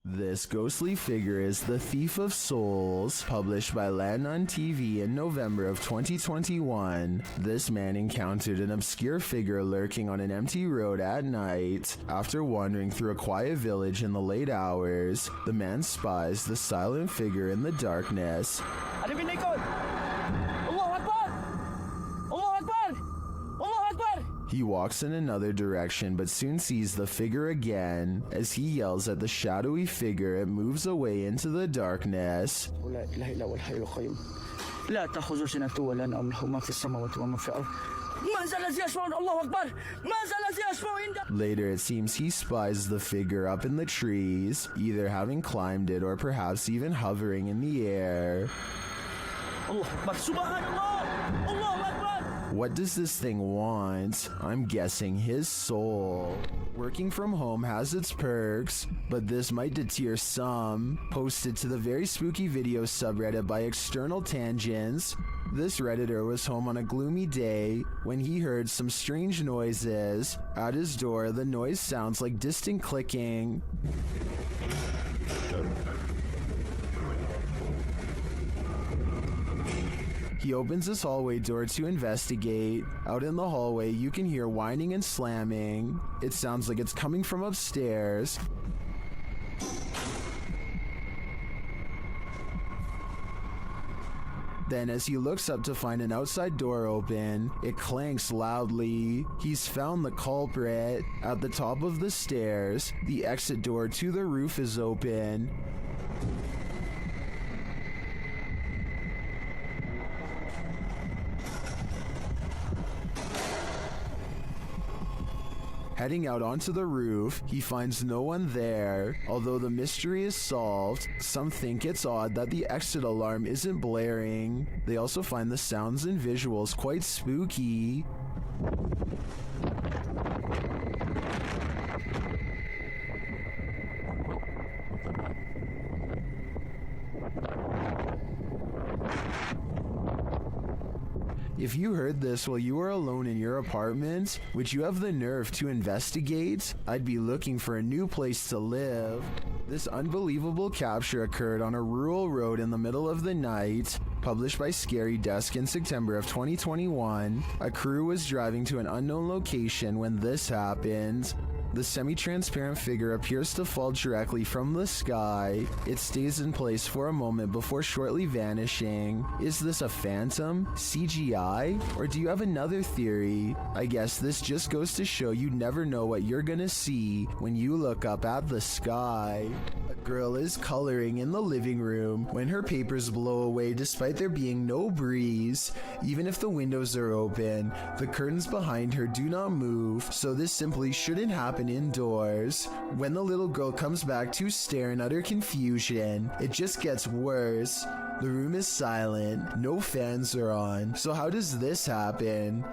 This ghostly figure is the Thief of Souls, published by Landon TV in November of 2021. This man encountered an obscure figure lurking on an empty road at night. After wandering through a quiet village in the late hours, the man spies the silent figure in the darkness. He walks in another direction but soon sees the figure again. As he yells at the shadowy figure, it moves away into the darkness. Later, it seems he spies the figure up in the trees, either having climbed it or perhaps even hovering in the air. What does this thing want? I'm guessing his soul. Working from home has its perks, but this might deter some. Posted to the very spooky video subreddit by External Tangents, this redditor was home on a gloomy day when he heard some strange noises. At his door, the noise sounds like distant clicking. He opens his hallway door to investigate. Out in the hallway, you can hear whining and slamming. It sounds like it's coming from upstairs. Then as he looks up to find an outside door open, it clanks loudly. He's found the culprit. At the top of the stairs, the exit door to the roof is open. Heading out onto the roof, he finds no one there. Although the mystery is solved, some think it's odd that the exit alarm isn't blaring. They also find the sounds and visuals quite spooky. If you heard this while you were alone in your apartment, would you have the nerve to investigate? I'd be looking for a new place to live. This unbelievable capture occurred on a rural road in the middle of the night. Published by Scary Desk in September of 2021, a crew was driving to an unknown location when this happened. The semi-transparent figure appears to fall directly from the sky. It stays in place for a moment before shortly vanishing. Is this a phantom, CGI, or do you have another theory? I guess this just goes to show you never know what you're gonna see when you look up at the sky. A girl is coloring in the living room when her papers blow away despite there being no breeze. Even if the windows are open, the curtains behind her do not move, so this simply shouldn't happen indoors. When the little girl comes back to stare in utter confusion, it just gets worse. The room is silent, no fans are on, so how does this happen?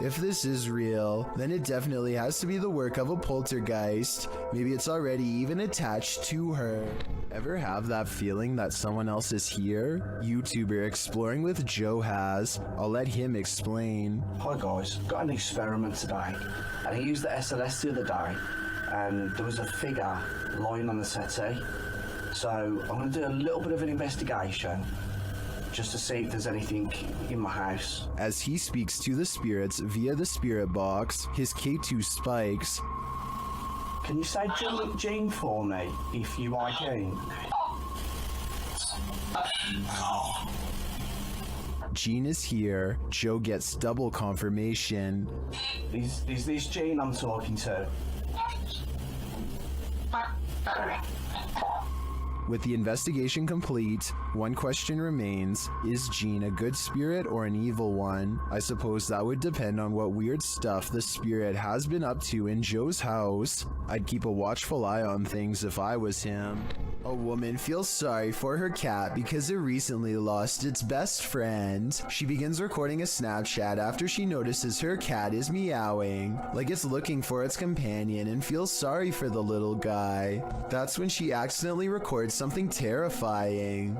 If this is real, then it definitely has to be the work of a poltergeist. Maybe it's already even attached to her. Ever have that feeling that someone else is here? YouTuber Exploring with Joe has. I'll let him explain. Hi guys, got an experiment today, and I used the SLS the other day, and there was a figure lying on the settee. So I'm going to do a little bit of an investigation, just to see if there's anything in my house. As he speaks to the spirits via the spirit box, his K2 spikes. Can you say Jean for me, if you are Jean? Jean is here. Joe gets double confirmation. Is this Jean I'm talking to? With the investigation complete, one question remains: is Jean a good spirit or an evil one? I suppose that would depend on what weird stuff the spirit has been up to in Joe's house. I'd keep a watchful eye on things if I was him. A woman feels sorry for her cat because it recently lost its best friend. She begins recording a Snapchat after she notices her cat is meowing, like it's looking for its companion, and feels sorry for the little guy. That's when she accidentally records something terrifying.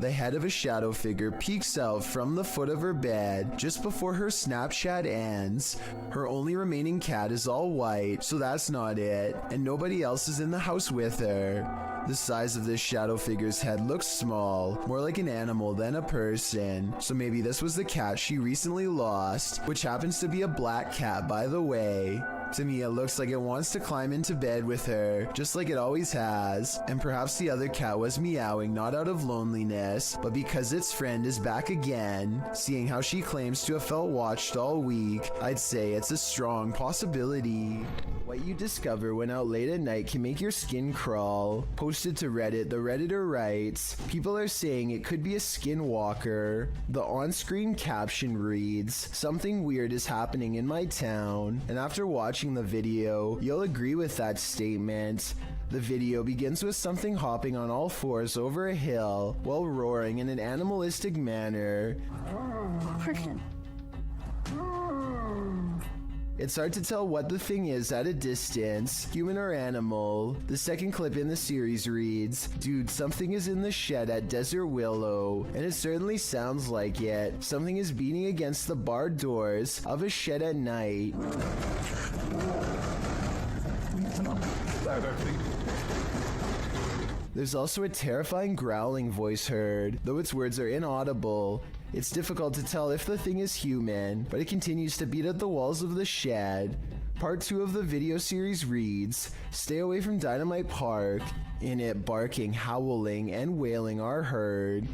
The head of a shadow figure peeks out from the foot of her bed just before her Snapchat ends. Her only remaining cat is all white, so that's not it, and nobody else is in the house with her. The size of this shadow figure's head looks small, more like an animal than a person, so maybe this was the cat she recently lost, which happens to be a black cat, by the way. To me, it looks like it wants to climb into bed with her, just like it always has, and perhaps the other cat was meowing not out of loneliness, but because its friend is back again. Seeing how she claims to have felt watched all week, I'd say it's a strong possibility. What you discover when out late at night can make your skin crawl. Posted to Reddit, the Redditor writes, people are saying it could be a skinwalker. The on-screen caption reads, something weird is happening in my town. And after watching the video, you'll agree with that statement. The video begins with something hopping on all fours over a hill while roaring in an animalistic manner. It's hard to tell what the thing is at a distance, human or animal. The second clip in the series reads, dude, something is in the shed at Desert Willow, and it certainly sounds like it. Something is beating against the barred doors of a shed at night. There's also a terrifying growling voice heard, though its words are inaudible. It's difficult to tell if the thing is human, but it continues to beat at the walls of the shed. Part 2 of the video series reads, stay away from Dynamite Park. In it, barking, howling, and wailing are heard.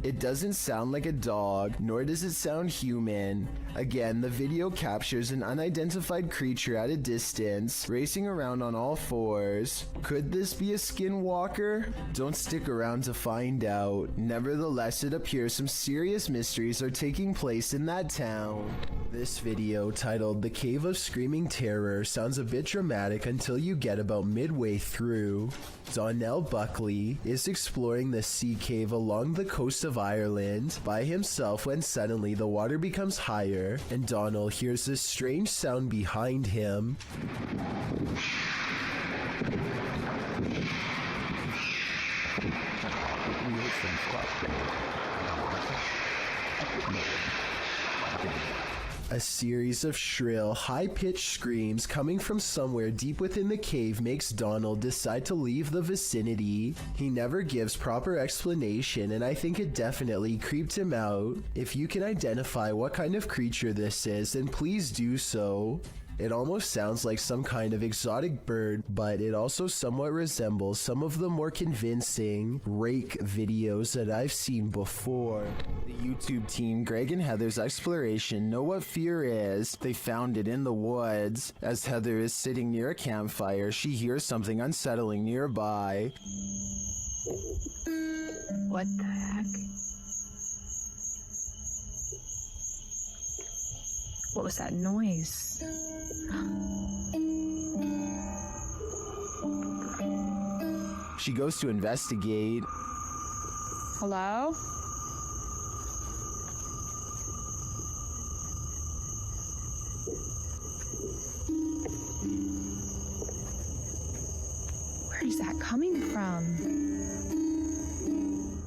It doesn't sound like a dog, nor does it sound human. Again, the video captures an unidentified creature at a distance, racing around on all fours. Could this be a skinwalker? Don't stick around to find out. Nevertheless, it appears some serious mysteries are taking place in that town. This video, titled The Cave of Screaming Terror, sounds a bit dramatic until you get about midway through. Donnell Buckley is exploring the sea cave along the coast of Ireland by himself when suddenly the water becomes higher and Donnell hears this strange sound behind him. A series of shrill, high-pitched screams coming from somewhere deep within the cave makes Donald decide to leave the vicinity. He never gives proper explanation, and I think it definitely creeped him out. If you can identify what kind of creature this is, then please do so. It almost sounds like some kind of exotic bird, but it also somewhat resembles some of the more convincing rake videos that I've seen before. The YouTube team Greg and Heather's exploration know what fear is. They found it in the woods. As Heather is sitting near a campfire, she hears something unsettling nearby. What the heck? What was that noise? She goes to investigate. Hello? Where is that coming from?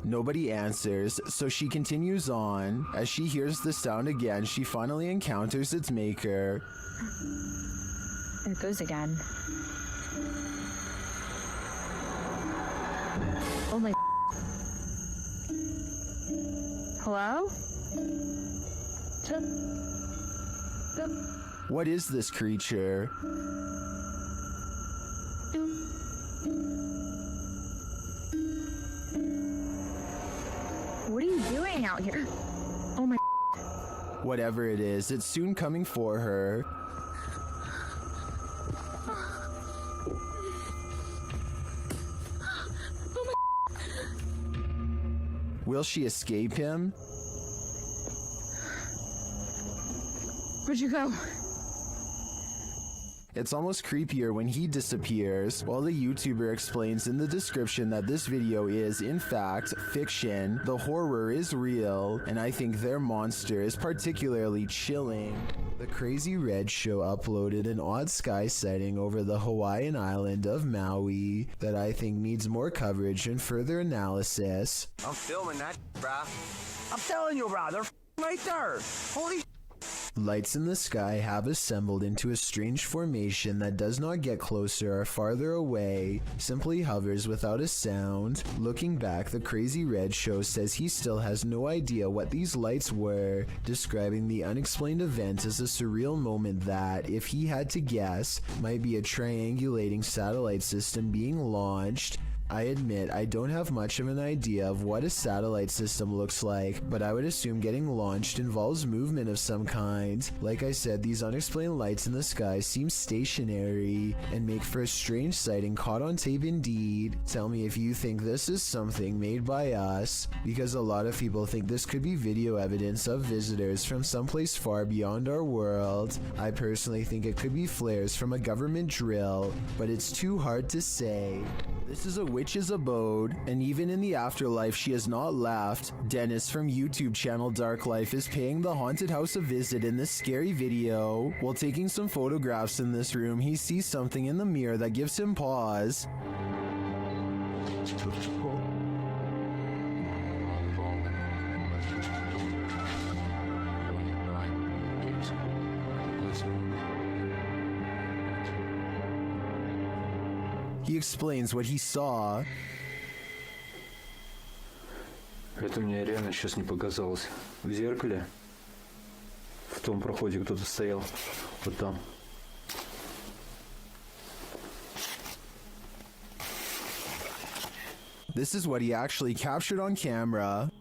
Nobody answers, so she continues on. As she hears the sound again, she finally encounters its maker. There it goes again. Oh my... Hello? What is this creature? What are you doing out here? Oh my... Whatever it is, it's soon coming for her. Will she escape him? Where'd you go? It's almost creepier when he disappears, while the YouTuber explains in the description that this video is, in fact, fiction. The horror is real, and I think their monster is particularly chilling. The Crazy Red Show uploaded an odd sky sighting over the Hawaiian island of Maui that I think needs more coverage and further analysis. I'm filming that, brah. I'm telling you, brah, they're right there. Holy Lights in the sky have assembled into a strange formation that does not get closer or farther away, simply hovers without a sound. Looking back, the Crazy Red Show says he still has no idea what these lights were, describing the unexplained event as a surreal moment that, if he had to guess, might be a triangulating satellite system being launched. I admit I don't have much of an idea of what a satellite system looks like, but I would assume getting launched involves movement of some kind. Like I said, these unexplained lights in the sky seem stationary and make for a strange sighting caught on tape indeed. Tell me if you think this is something made by us, because a lot of people think this could be video evidence of visitors from someplace far beyond our world. I personally think it could be flares from a government drill, but it's too hard to say. This is a witch's abode, and even in the afterlife she has not left. Dennis from YouTube channel Dark Life is paying the haunted house a visit in this scary video. While taking some photographs in this room, he sees something in the mirror that gives him pause. He explains what he saw. Это мне реально сейчас не показалось. В зеркале, в том проходе кто-то стоял, вот там. This is what he actually captured on camera.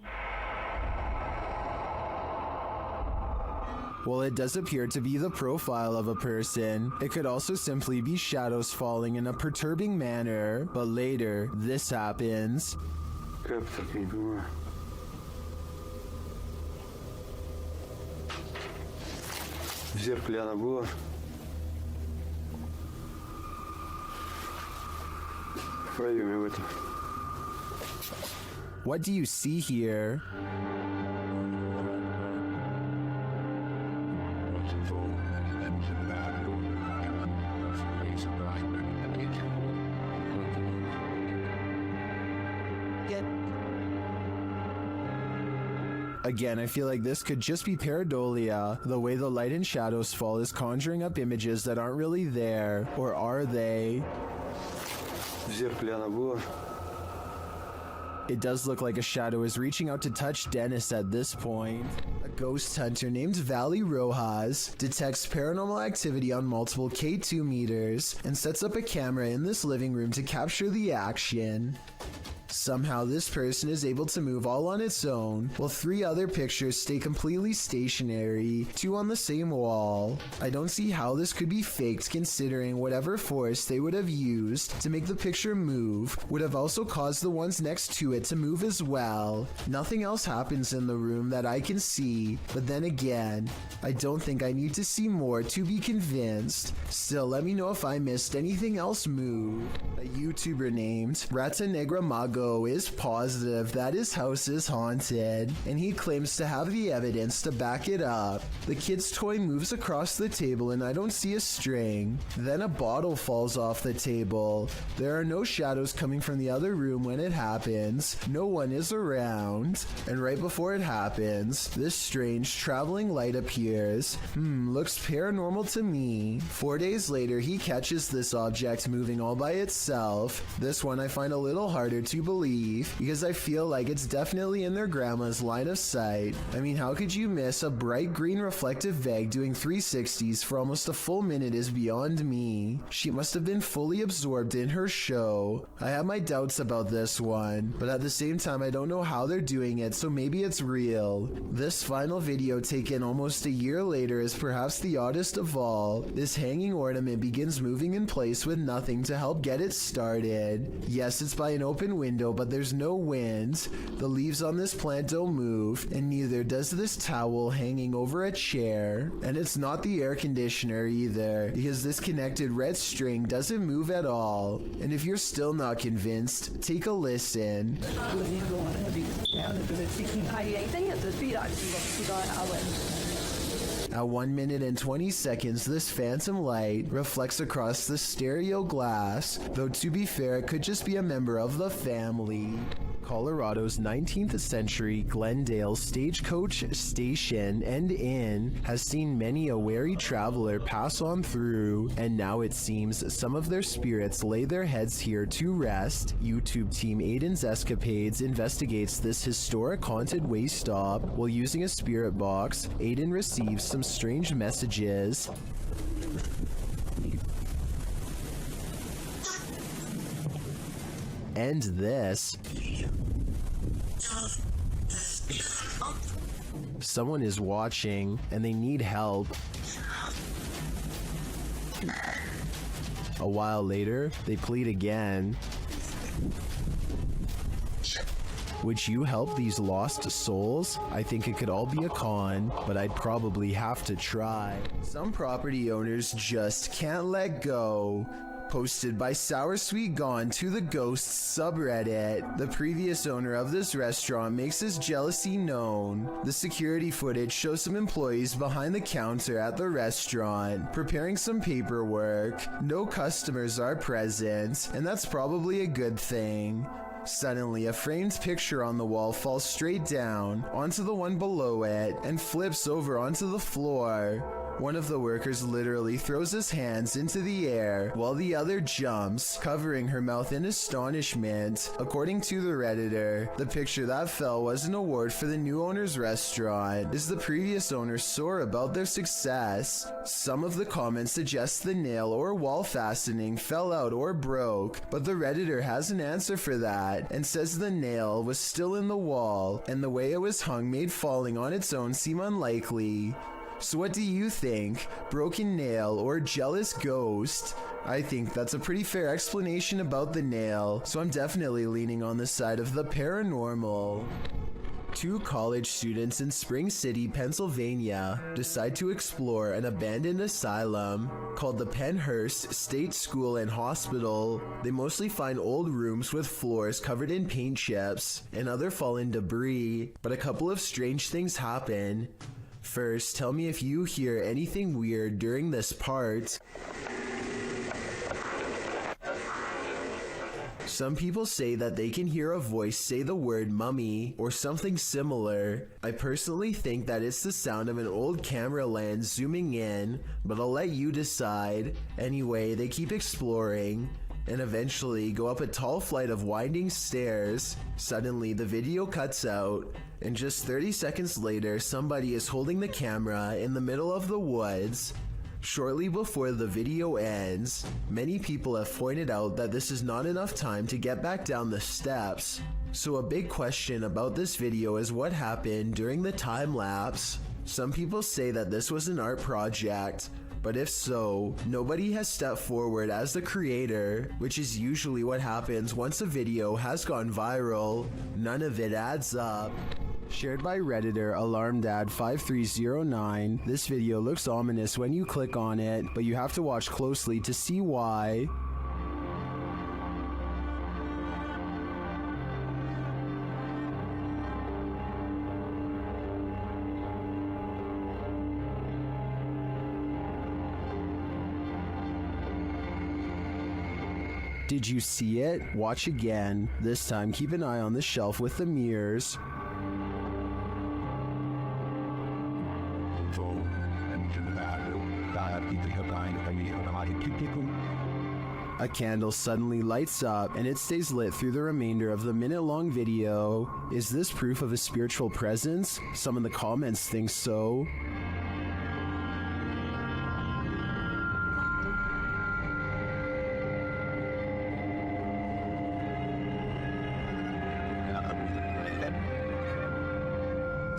While it does appear to be the profile of a person, it could also simply be shadows falling in a perturbing manner. But later, this happens. Как так, я не понимаю. В зеркале она была. В проеме в этом. What do you see here? Again, I feel like this could just be pareidolia. The way the light and shadows fall is conjuring up images that aren't really there. Or are they? В зеркале она была. It does look like a shadow is reaching out to touch Dennis at this point. A ghost hunter named Valley Rojas detects paranormal activity on multiple K2 meters and sets up a camera in this living room to capture the action. Somehow this person is able to move all on its own, while 3 other pictures stay completely stationary, 2 on the same wall. I don't see how this could be faked, considering whatever force they would have used to make the picture move would have also caused the ones next to it to move as well. Nothing else happens in the room that I can see, but then again, I don't think I need to see more to be convinced. Still, let me know if I missed anything else move. A YouTuber named Rata Negra Mago is positive that his house is haunted, and he claims to have the evidence to back it up. The kid's toy moves across the table and I don't see a string. Then a bottle falls off the table. There are no shadows coming from the other room when it happens. No one is around. And right before it happens, this strange traveling light appears. Looks paranormal to me. 4 days later, he catches this object moving all by itself. This one I find a little harder to believe, because I feel like it's definitely in their grandma's line of sight. I mean, how could you miss a bright green reflective veg doing 360s for almost a full minute is beyond me. She must have been fully absorbed in her show. I have my doubts about this one, but at the same time I don't know how they're doing it, so maybe it's real. This final video taken almost a year later is perhaps the oddest of all. This hanging ornament begins moving in place with nothing to help get it started. Yes, it's by an open window, window, but there's no wind. The leaves on this plant don't move, and neither does this towel hanging over a chair. And it's not the air conditioner either, because this connected red string doesn't move at all. And if you're still not convinced, take a listen. At 1 minute and 20 seconds, this phantom light reflects across the stereo glass, though to be fair, it could just be a member of the family. Colorado's 19th century Glendale stagecoach station and inn has seen many a wary traveler pass on through, and now it seems some of their spirits lay their heads here to rest. YouTube team Aiden's Escapades investigates this historic haunted way stop. While using a spirit box, Aiden receives some strange messages. And this. Someone is watching and they need help. A while later, they plead again. Would you help these lost souls? I think it could all be a con, but I'd probably have to try. Some property owners just can't let go. Posted by Sour Sweet Gone to the Ghosts subreddit. The previous owner of this restaurant makes his jealousy known. The security footage shows some employees behind the counter at the restaurant, preparing some paperwork. No customers are present, and that's probably a good thing. Suddenly, a framed picture on the wall falls straight down onto the one below it and flips over onto the floor. One of the workers literally throws his hands into the air while the other jumps, covering her mouth in astonishment. According to the Redditor, the picture that fell was an award for the new owner's restaurant, as the previous owner sore about their success. Some of the comments suggest the nail or wall fastening fell out or broke, but the Redditor has an answer for that and says the nail was still in the wall and the way it was hung made falling on its own seem unlikely. So what do you think? Broken nail or jealous ghost? I think that's a pretty fair explanation about the nail, so I'm definitely leaning on the side of the paranormal. Two college students in Spring City, Pennsylvania, decide to explore an abandoned asylum called the Pennhurst State School and Hospital. They mostly find old rooms with floors covered in paint chips and other fallen debris, but a couple of strange things happen. First, tell me if you hear anything weird during this part. Some people say that they can hear a voice say the word mummy or something similar. I personally think that it's the sound of an old camera lens zooming in, but I'll let you decide. Anyway, they keep exploring and eventually go up a tall flight of winding stairs. Suddenly, the video cuts out, and just 30 seconds later, somebody is holding the camera in the middle of the woods. Shortly before the video ends, many people have pointed out that this is not enough time to get back down the steps. So a big question about this video is what happened during the time lapse. Some people say that this was an art project, but if so, nobody has stepped forward as the creator, which is usually what happens once a video has gone viral. None of it adds up. Shared by Redditor AlarmDad5309, this video looks ominous when you click on it, but you have to watch closely to see why. Did you see it? Watch again. This time, keep an eye on the shelf with the mirrors. A candle suddenly lights up and it stays lit through the remainder of the minute-long video. Is this proof of a spiritual presence? Some in the comments think so.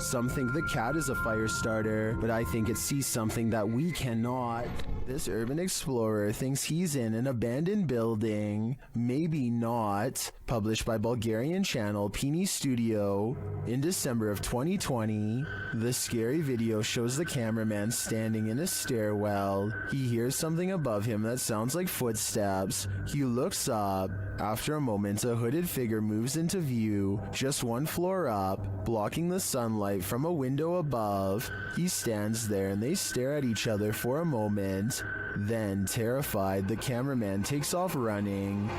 Some think the cat is a fire starter, but I think it sees something that we cannot. This urban explorer thinks he's in an abandoned building, maybe not. Published by Bulgarian channel Pini Studio in December of 2020, the scary video shows the cameraman standing in a stairwell. He hears something above him that sounds like footsteps. He looks up. After a moment, a hooded figure moves into view, just one floor up, blocking the sunlight from a window above. He stands there and they stare at each other for a moment. Then, terrified, the cameraman takes off running.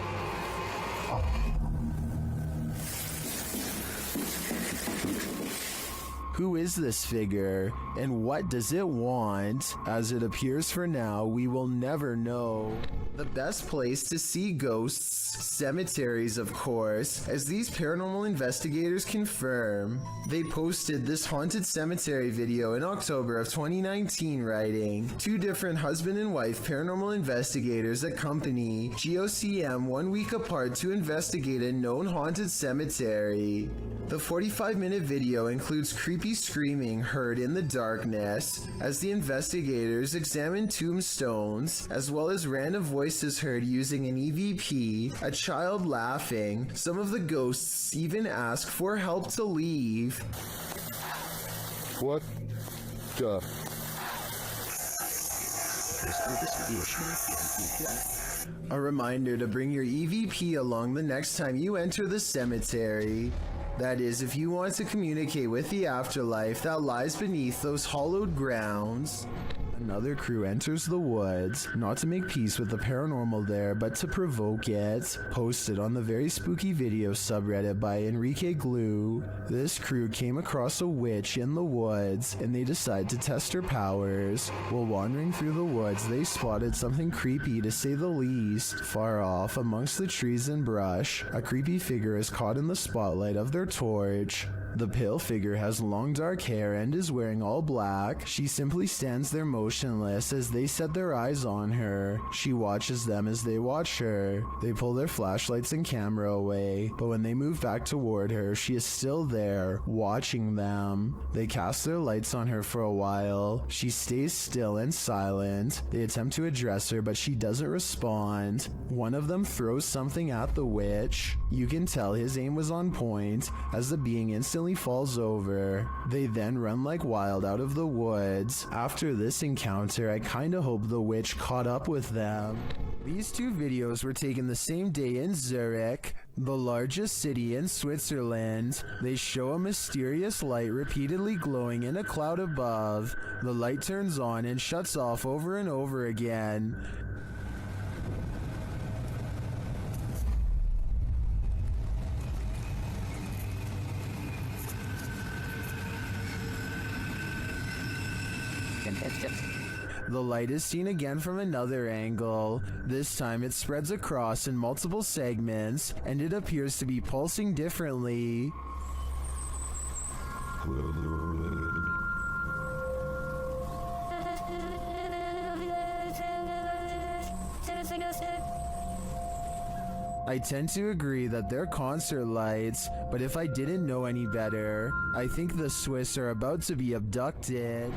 Who is this figure, and what does it want? As it appears for now, we will never know. The best place to see ghosts, cemeteries of course, as these paranormal investigators confirm. They posted this haunted cemetery video in October of 2019 writing, 2 different husband and wife paranormal investigators accompany GOCM 1 week apart to investigate a known haunted cemetery. The 45-minute video includes creepy screaming heard in the darkness as the investigators examine tombstones, as well as random voices heard using an EVP, a child laughing. Some of the ghosts even ask for help to leave. What the? A reminder to bring your EVP along the next time you enter the cemetery. That is, if you want to communicate with the afterlife that lies beneath those hollowed grounds. Another crew enters the woods, not to make peace with the paranormal there, but to provoke it. Posted on the very spooky video subreddit by Enrique Glue, this crew came across a witch in the woods, and they decide to test her powers. While wandering through the woods, they spotted something creepy to say the least. Far off, amongst the trees and brush, a creepy figure is caught in the spotlight of their torch. The pale figure has long dark hair and is wearing all black. She simply stands there motionless as they set their eyes on her. She watches them as they watch her. They pull their flashlights and camera away, but when they move back toward her, she is still there, watching them. They cast their lights on her for a while. She stays still and silent. They attempt to address her, but she doesn't respond. One of them throws something at the witch. You can tell his aim was on point, as the being instantly falls over. They then run like wild out of the woods. After this encounter, I kinda hope the witch caught up with them. These 2 videos were taken the same day in Zurich, the largest city in Switzerland. They show a mysterious light repeatedly glowing in a cloud above. The light turns on and shuts off over and over again. The light is seen again from another angle. This time it spreads across in multiple segments, and it appears to be pulsing differently. I tend to agree that they're concert lights, but if I didn't know any better, I think the Swiss are about to be abducted.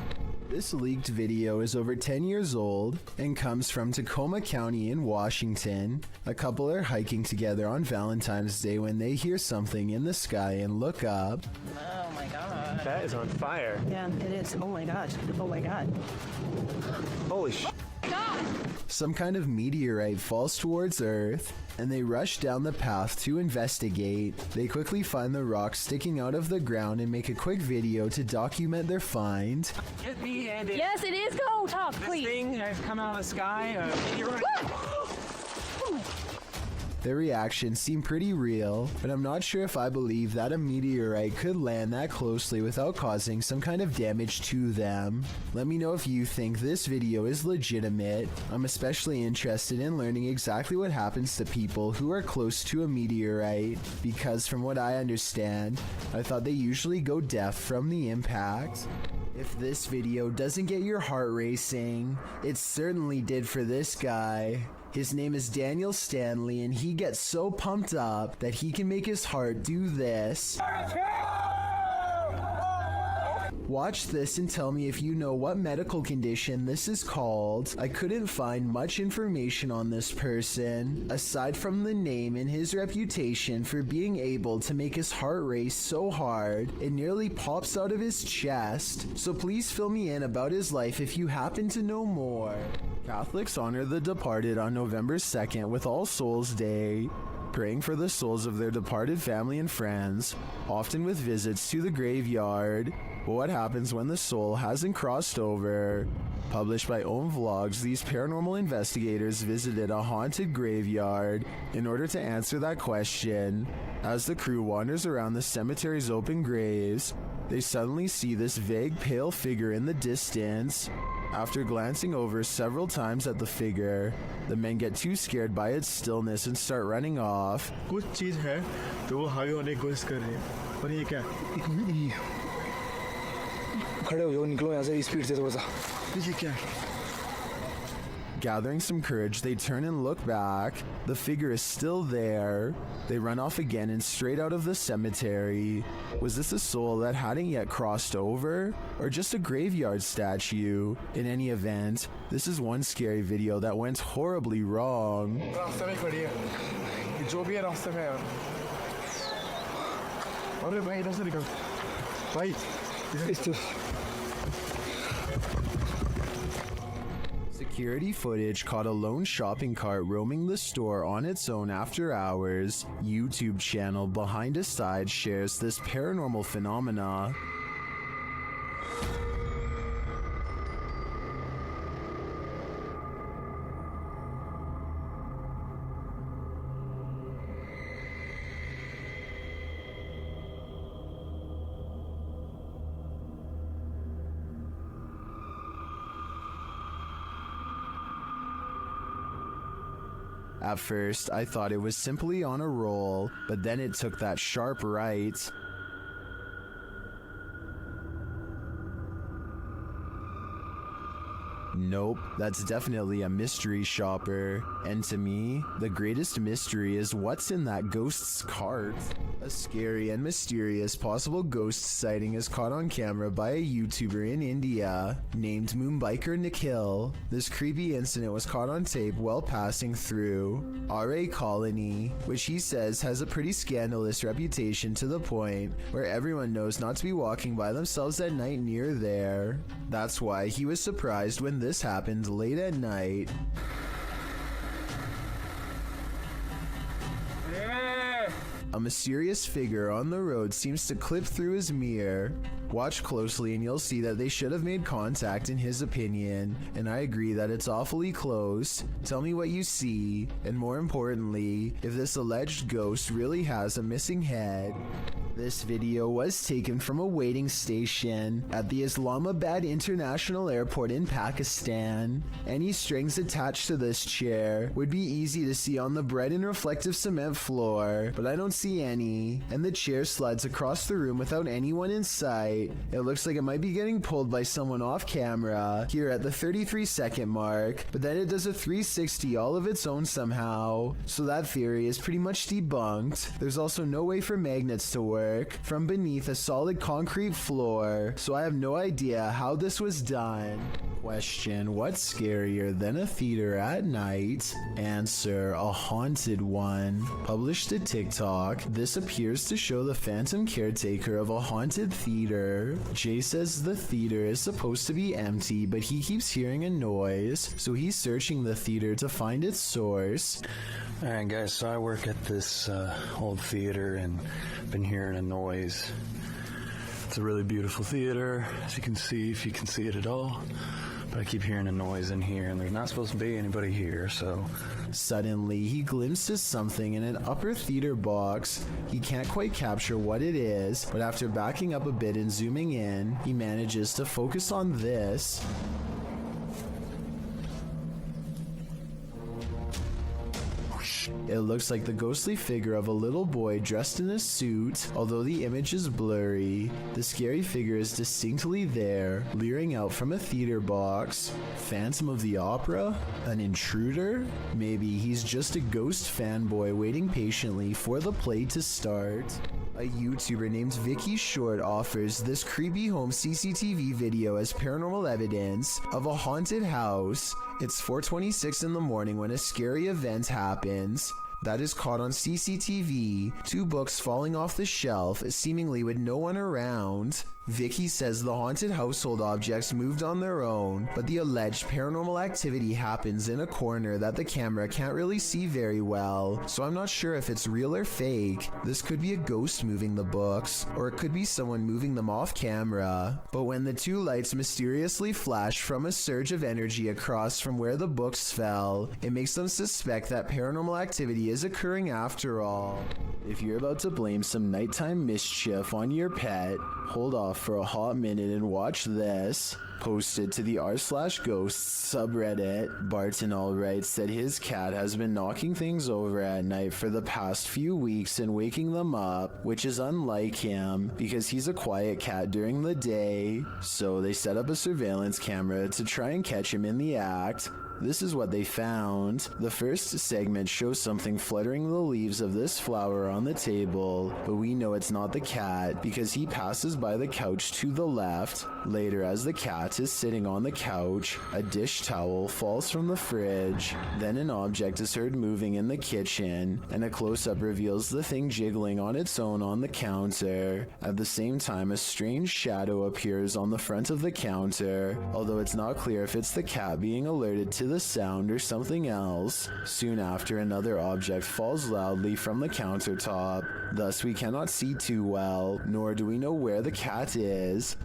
This leaked video is over 10 years old and comes from Tacoma County in Washington. A couple are hiking together on Valentine's Day when they hear something in the sky and look up. Oh my god. That is on fire. Yeah, it is. Oh my gosh. Oh my god. Holy sh**. Some kind of meteorite falls towards Earth, and they rush down the path to investigate. They quickly find the rock sticking out of the ground and make a quick video to document their find. Get me and it. Yes, it is. Go talk, This please. thing has come out of the sky. You're right. Their reactions seem pretty real, but I'm not sure if I believe that a meteorite could land that closely without causing some kind of damage to them. Let me know if you think this video is legitimate. I'm especially interested in learning exactly what happens to people who are close to a meteorite, because from what I understand, I thought they usually go deaf from the impact. If this video doesn't get your heart racing, it certainly did for this guy. His name is Daniel Stanley, and he gets so pumped up that he can make his heart do this. Watch this and tell me if you know what medical condition this is called. I couldn't find much information on this person, aside from the name and his reputation for being able to make his heart race so hard it nearly pops out of his chest. So please fill me in about his life if you happen to know more. Catholics honor the departed on November 2nd with All Souls Day, praying for the souls of their departed family and friends, often with visits to the graveyard. But what happens when the soul hasn't crossed over? Published by Owen Vlogs, these paranormal investigators visited a haunted graveyard in order to answer that question. As the crew wanders around the cemetery's open graves, they suddenly see this vague pale figure in the distance. After glancing over several times at the figure, the men get too scared by its stillness and start running off. कुछ चीज है तो वो हावी होने की कोशिश कर रहे हैं पर ये क्या खड़े हो जाओ निकलो यहाँ से स्पीड से थोड़ा सा ये क्या है Gathering some courage, they turn and look back. The figure is still there. They run off again and straight out of the cemetery. Was this a soul that hadn't yet crossed over? Or just a graveyard statue? In any event, this is one scary video that went horribly wrong. रास्ते में खड़ी है ये जो भी है रास्ते में है अरे भाई इधर से निकल भाई इधर Security footage caught a lone shopping cart roaming the store on its own after hours. YouTube channel Behind a Side shares this paranormal phenomena. At first, I thought it was simply on a roll, but then it took that sharp right. Nope, that's definitely a mystery shopper. And to me, the greatest mystery is what's in that ghost's cart. A scary and mysterious possible ghost sighting is caught on camera by a YouTuber in India named Moonbiker Nikhil. This creepy incident was caught on tape while passing through RA Colony, which he says has a pretty scandalous reputation to the point where everyone knows not to be walking by themselves at night near there. That's why he was surprised when this happened late at night. A mysterious figure on the road seems to clip through his mirror. Watch closely and you'll see that they should have made contact in his opinion, and I agree that it's awfully close. Tell me what you see, and more importantly, if this alleged ghost really has a missing head. This video was taken from a waiting station at the Islamabad International Airport in Pakistan. Any strings attached to this chair would be easy to see on the bright and reflective cement floor, but I don't see any, and the chair slides across the room without anyone in sight. It looks like it might be getting pulled by someone off camera here at the 33-second mark, but then it does a 360 all of its own somehow, so that theory is pretty much debunked. There's also no way for magnets to work from beneath a solid concrete floor, so I have no idea how this was done. Question: what's scarier than a theater at night? Answer: a haunted one. Published to TikTok, this appears to show the phantom caretaker of a haunted theater. Jay says the theater is supposed to be empty, but he keeps hearing a noise, so he's searching the theater to find its source. Alright guys, so I work at this old theater and been hearing a noise. It's a really beautiful theater, as you can see, if you can see it at all. But I keep hearing a noise in here and there's not supposed to be anybody here, so... Suddenly, he glimpses something in an upper theater box. He can't quite capture what it is, but after backing up a bit and zooming in, he manages to focus on this. It looks like the ghostly figure of a little boy dressed in a suit, although the image is blurry. The scary figure is distinctly there, leering out from a theater box. Phantom of the Opera? An intruder? Maybe he's just a ghost fanboy waiting patiently for the play to start. A YouTuber named Vicky Short offers this creepy home CCTV video as paranormal evidence of a haunted house. It's 4:26 in the morning when a scary event happens that is caught on CCTV, 2 books falling off the shelf, seemingly with no one around. Vicky says the haunted household objects moved on their own, but the alleged paranormal activity happens in a corner that the camera can't really see very well, so I'm not sure if it's real or fake. This could be a ghost moving the books, or it could be someone moving them off camera. But when the 2 lights mysteriously flash from a surge of energy across from where the books fell, it makes them suspect that paranormal activity is occurring after all. If you're about to blame some nighttime mischief on your pet, hold off for a hot minute and watch this. Posted to the r/ghosts subreddit, Bartonall writes that his cat has been knocking things over at night for the past few weeks and waking them up, which is unlike him because he's a quiet cat during the day. So they set up a surveillance camera to try and catch him in the act. This is what they found. The first segment shows something fluttering the leaves of this flower on the table, but we know it's not the cat because he passes by the couch to the left. Later, as the cat is sitting on the couch, a dish towel falls from the fridge. Then an object is heard moving in the kitchen, and a close-up reveals the thing jiggling on its own on the counter. At the same time, a strange shadow appears on the front of the counter, although it's not clear if it's the cat being alerted to the sound or something else. Soon after, another object falls loudly from the countertop. Thus, we cannot see too well, nor do we know where the cat is.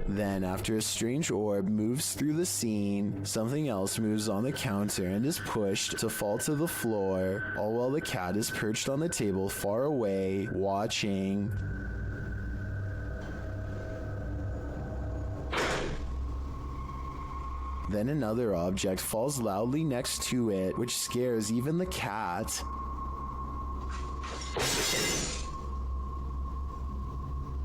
Then, after a strange orb moves through the scene, something else moves on the counter and is pushed to fall to the floor, all while the cat is perched on the table far away, watching. Then another object falls loudly next to it, which scares even the cat.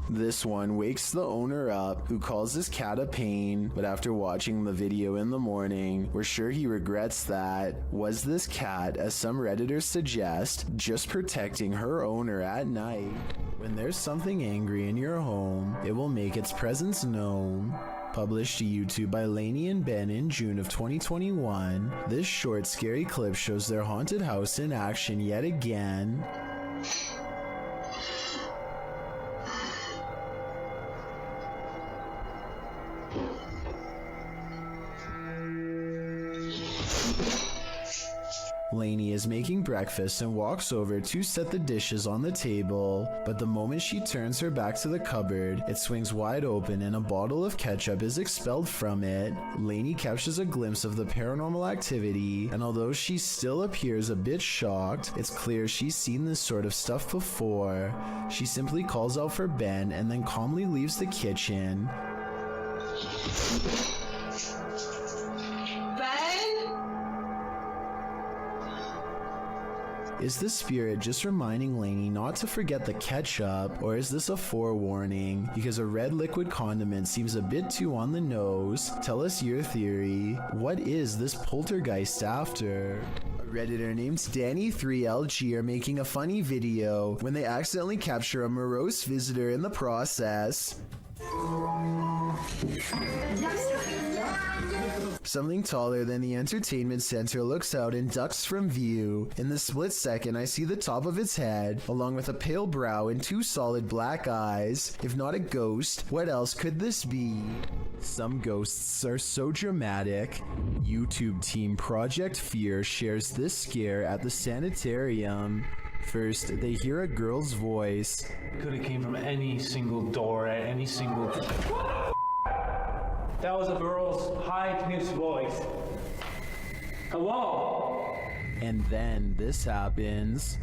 This one wakes the owner up, who calls his cat a pain, but after watching the video in the morning, we're sure he regrets that. Was this cat, as some Redditors suggest, just protecting her owner at night? When there's something angry in your home, it will make its presence known. Published to YouTube by Lainey and Ben in June of 2021, this short, scary clip shows their haunted house in action yet again. Lainey is making breakfast and walks over to set the dishes on the table, but the moment she turns her back to the cupboard, it swings wide open and a bottle of ketchup is expelled from it. Lainey catches a glimpse of the paranormal activity, and although she still appears a bit shocked, it's clear she's seen this sort of stuff before. She simply calls out for Ben and then calmly leaves the kitchen. Is the spirit just reminding Lainey not to forget the ketchup, or is this a forewarning? Because a red liquid condiment seems a bit too on the nose. Tell us your theory. What is this poltergeist after? A Redditor named Danny3LG are making a funny video when they accidentally capture a morose visitor in the process. Something taller than the entertainment center looks out and ducks from view. In the split second, I see the top of its head, along with a pale brow and 2 solid black eyes. If not a ghost, what else could this be? Some ghosts are so dramatic. YouTube team Project Fear shares this scare at the Sanitarium. First, they hear a girl's voice. Could have came from any single door at any single... That was a girl's high-pitched voice. Hello? And then this happens.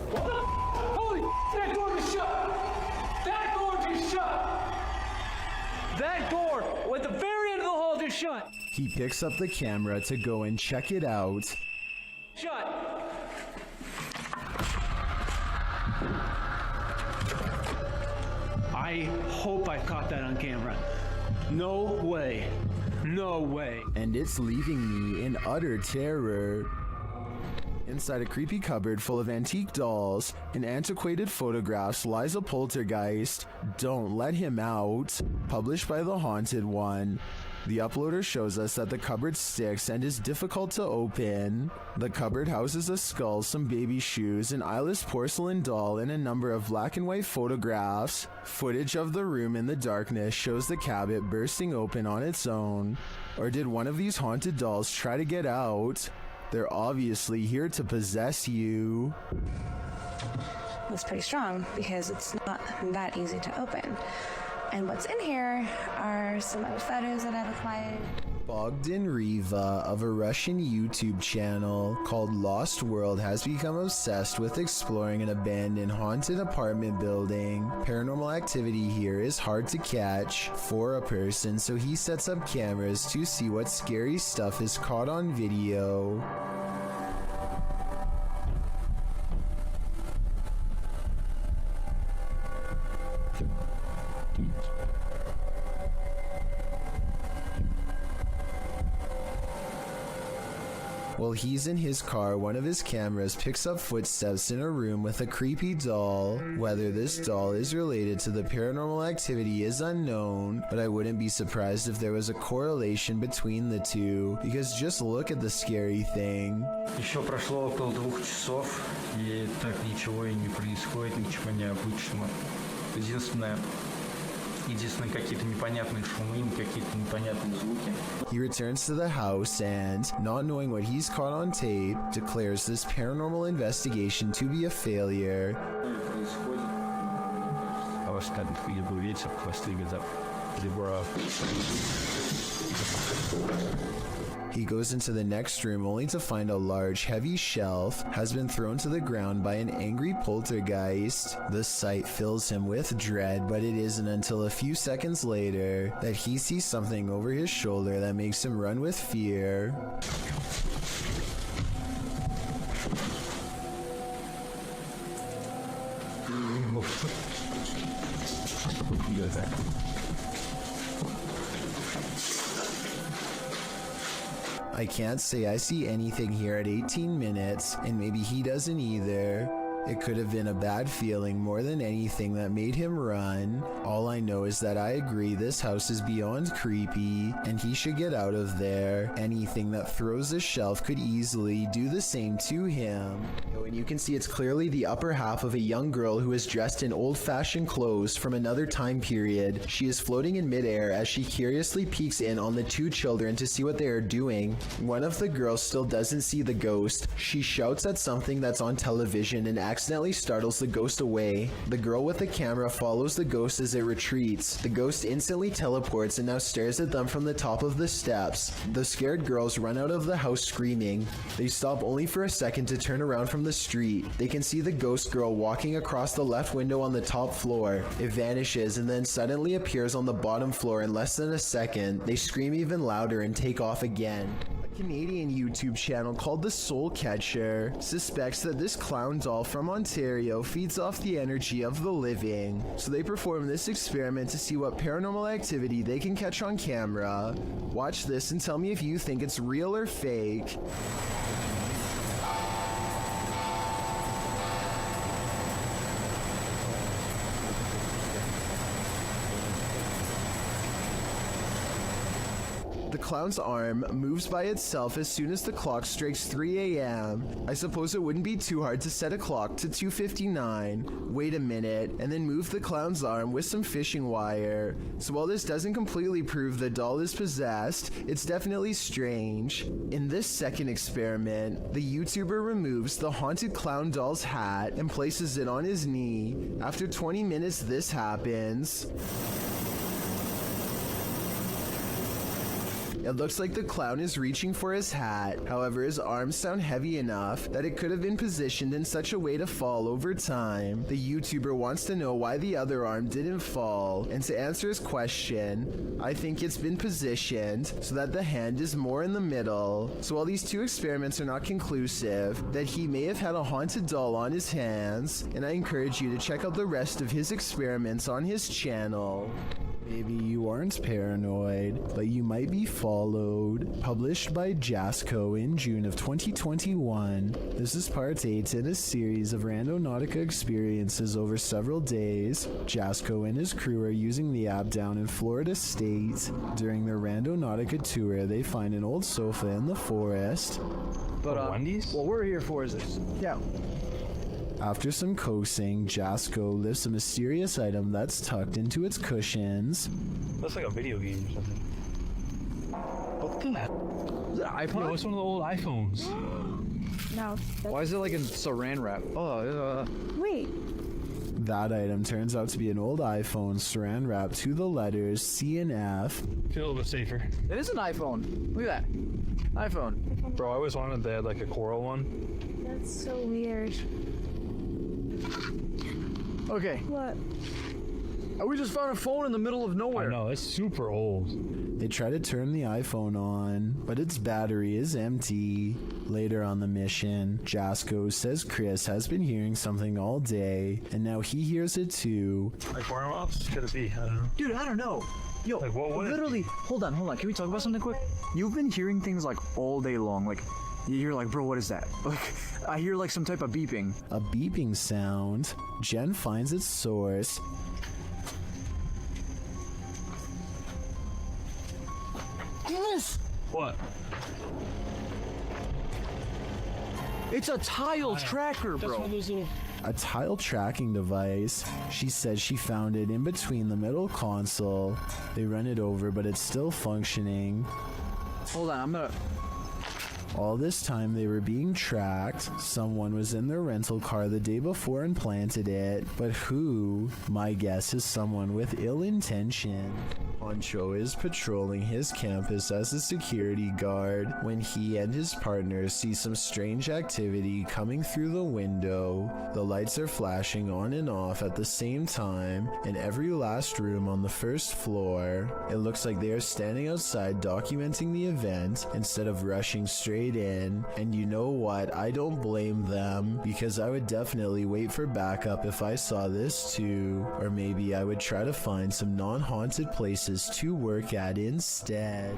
What the Holy... That door is shut! That door just shut! That door at the very end of the hall just shut! He picks up the camera to go and check it out. Shut! I hope I caught that on camera. No way. No way. And it's leaving me in utter terror. Inside a creepy cupboard full of antique dolls and antiquated photographs lies a poltergeist. Don't let him out. Published by The Haunted One. The uploader shows us that the cupboard sticks and is difficult to open. The cupboard houses a skull, some baby shoes, an eyeless porcelain doll, and a number of black and white photographs. Footage of the room in the darkness shows the cabinet bursting open on its own. Or did one of these haunted dolls try to get out? They're obviously here to possess you. It's pretty strong because it's not that easy to open. And what's in here are some other photos that I've acquired. Bogdan Riva of a Russian YouTube channel called Lost World has become obsessed with exploring an abandoned haunted apartment building. Paranormal activity here is hard to catch for a person, so he sets up cameras to see what scary stuff is caught on video. While he's in his car, one of his cameras picks up footsteps in a room with a creepy doll. Whether this doll is related to the paranormal activity is unknown, but I wouldn't be surprised if there was a correlation between the two, because just look at the scary thing. Еще прошло около 2 часов, и так ничего и не происходит, ничего необычного. Единственное, какие-то непонятные шумы, какие-то непонятные звуки. He returns to the house and, not knowing what he's caught on tape, declares this paranormal investigation to be a failure. I was starting to feel ветер, хвосты где-то прибрав. He goes into the next room only to find a large, heavy shelf has been thrown to the ground by an angry poltergeist. The sight fills him with dread, but it isn't until a few seconds later that he sees something over his shoulder that makes him run with fear. I can't say I see anything here at 18 minutes, and maybe he doesn't either. It could have been a bad feeling more than anything that made him run. All I know is that I agree this house is beyond creepy, and he should get out of there. Anything that throws a shelf could easily do the same to him. And you can see it's clearly the upper half of a young girl who is dressed in old-fashioned clothes from another time period. She is floating in midair as she curiously peeks in on the two children to see what they are doing. One of the girls still doesn't see the ghost. She shouts at something that's on television and accidentally startles the ghost away. The girl with the camera follows the ghost as it retreats. The ghost instantly teleports and now stares at them from the top of the steps. The scared girls run out of the house screaming. They stop only for a second to turn around from the street. They can see the ghost girl walking across the left window on the top floor. It vanishes and then suddenly appears on the bottom floor in less than a second. They scream even louder and take off again. Canadian YouTube channel called The Soul Catcher suspects that this clown doll from Ontario feeds off the energy of the living. So they perform this experiment to see what paranormal activity they can catch on camera. Watch this and tell me if you think it's real or fake. The clown's arm moves by itself as soon as the clock strikes 3 a.m. I suppose it wouldn't be too hard to set a clock to 2:59. Wait a minute, and then move the clown's arm with some fishing wire. So while this doesn't completely prove the doll is possessed, it's definitely strange. In this second experiment, the YouTuber removes the haunted clown doll's hat and places it on his knee. After 20 minutes, this happens. It looks like the clown is reaching for his hat. However, his arms sound heavy enough that it could have been positioned in such a way to fall over time. The YouTuber wants to know why the other arm didn't fall, and to answer his question, I think it's been positioned so that the hand is more in the middle. So while these two experiments are not conclusive, that he may have had a haunted doll on his hands, and I encourage you to check out the rest of his experiments on his channel. Maybe you aren't paranoid, but you might be followed. Published by Jasco in June of 2021. This is part 8 in a series of Randonautica experiences over several days. Jasco and his crew are using the app down in Florida State. During their Randonautica tour, they find an old sofa in the forest. But what we're here for is this. Yeah. After some coaxing, Jasco lifts a mysterious item that's tucked into its cushions. Looks like a video game or something. What the hell? Is it an iPod? Yo, it's one of the old iPhones. No. Why is it like in saran wrap? Wait. That item turns out to be an old iPhone saran wrapped to the letters C and F. Feel a little bit safer. It is an iPhone. Look at that. iPhone. Bro, I always wanted that, like a coral one. That's so weird. Okay. What? We just found a phone in the middle of nowhere. I know, it's super old. They try to turn the iPhone on, but its battery is empty. Later on the mission, Jasco says Chris has been hearing something all day, and now he hears it too. Like, where else could it be? I don't know. Dude, I don't know. Yo, like, what would literally, hold on. Can we talk about something quick? You've been hearing things like all day long. Like, you're like, bro, what is that? Like, I hear like some type of beeping. A beeping sound. Jen finds its source. Yes! What? It's a tile tracker, That's bro. one of those little... A tile tracking device. She says she found it in between the middle console. They run it over, but it's still functioning. Hold on, I'm gonna... All this time they were being tracked. Someone was in their rental car the day before and planted it. But who? My guess is someone with ill intention. Poncho is patrolling his campus as a security guard when he and his partner see some strange activity coming through the window. The lights are flashing on and off at the same time in every last room on the first floor. It looks like they are standing outside documenting the event instead of rushing straight in. And you know what? I don't blame them, because I would definitely wait for backup if I saw this too. Or maybe I would try to find some non-haunted places to work at instead.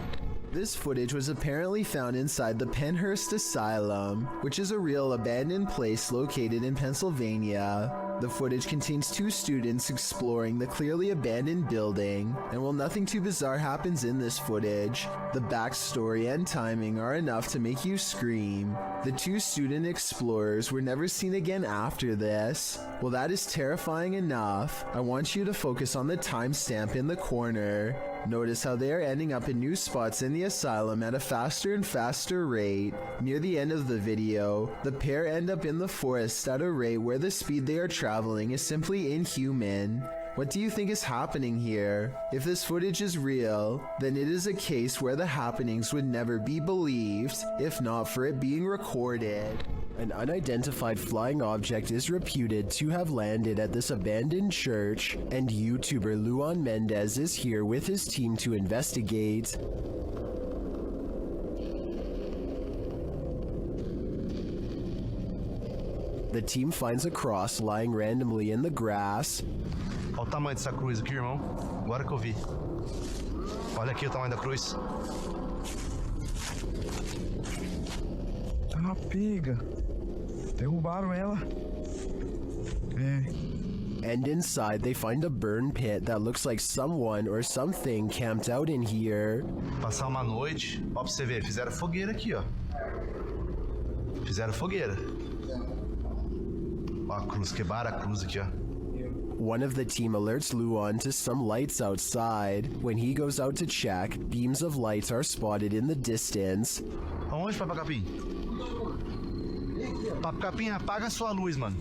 This footage was apparently found inside the Penhurst Asylum, which is a real abandoned place located in Pennsylvania. The footage contains 2 students exploring the clearly abandoned building, and while nothing too bizarre happens in this footage, the backstory and timing are enough to make you scream. The 2 student explorers were never seen again after this. Well, that is terrifying enough. I want you to focus on the timestamp in the corner. Notice how they are ending up in new spots in the asylum at a faster and faster rate. Near the end of the video, the pair end up in the forest at a rate where the speed they are traveling is simply inhuman. What do you think is happening here? If this footage is real, then it is a case where the happenings would never be believed, if not for it being recorded. An unidentified flying object is reputed to have landed at this abandoned church, and YouTuber Luan Mendez is here with his team to investigate. The team finds a cross lying randomly in the grass. Olha o tamanho dessa cruz aqui, irmão. Agora que eu vi. Olha aqui o tamanho da cruz. Tá uma pega. Derrubaram ela. And inside they find a burn pit that looks like someone or something camped out in here. Passar uma noite. Ó, pra você ver, fizeram fogueira aqui, ó. Fizeram fogueira. Ó a cruz, quebraram a cruz aqui, ó. One of the team alerts Luan to some lights outside. When he goes out to check, beams of lights are spotted in the distance. Aonde, Papacapim? Papacapim, apaga a sua luz, mano.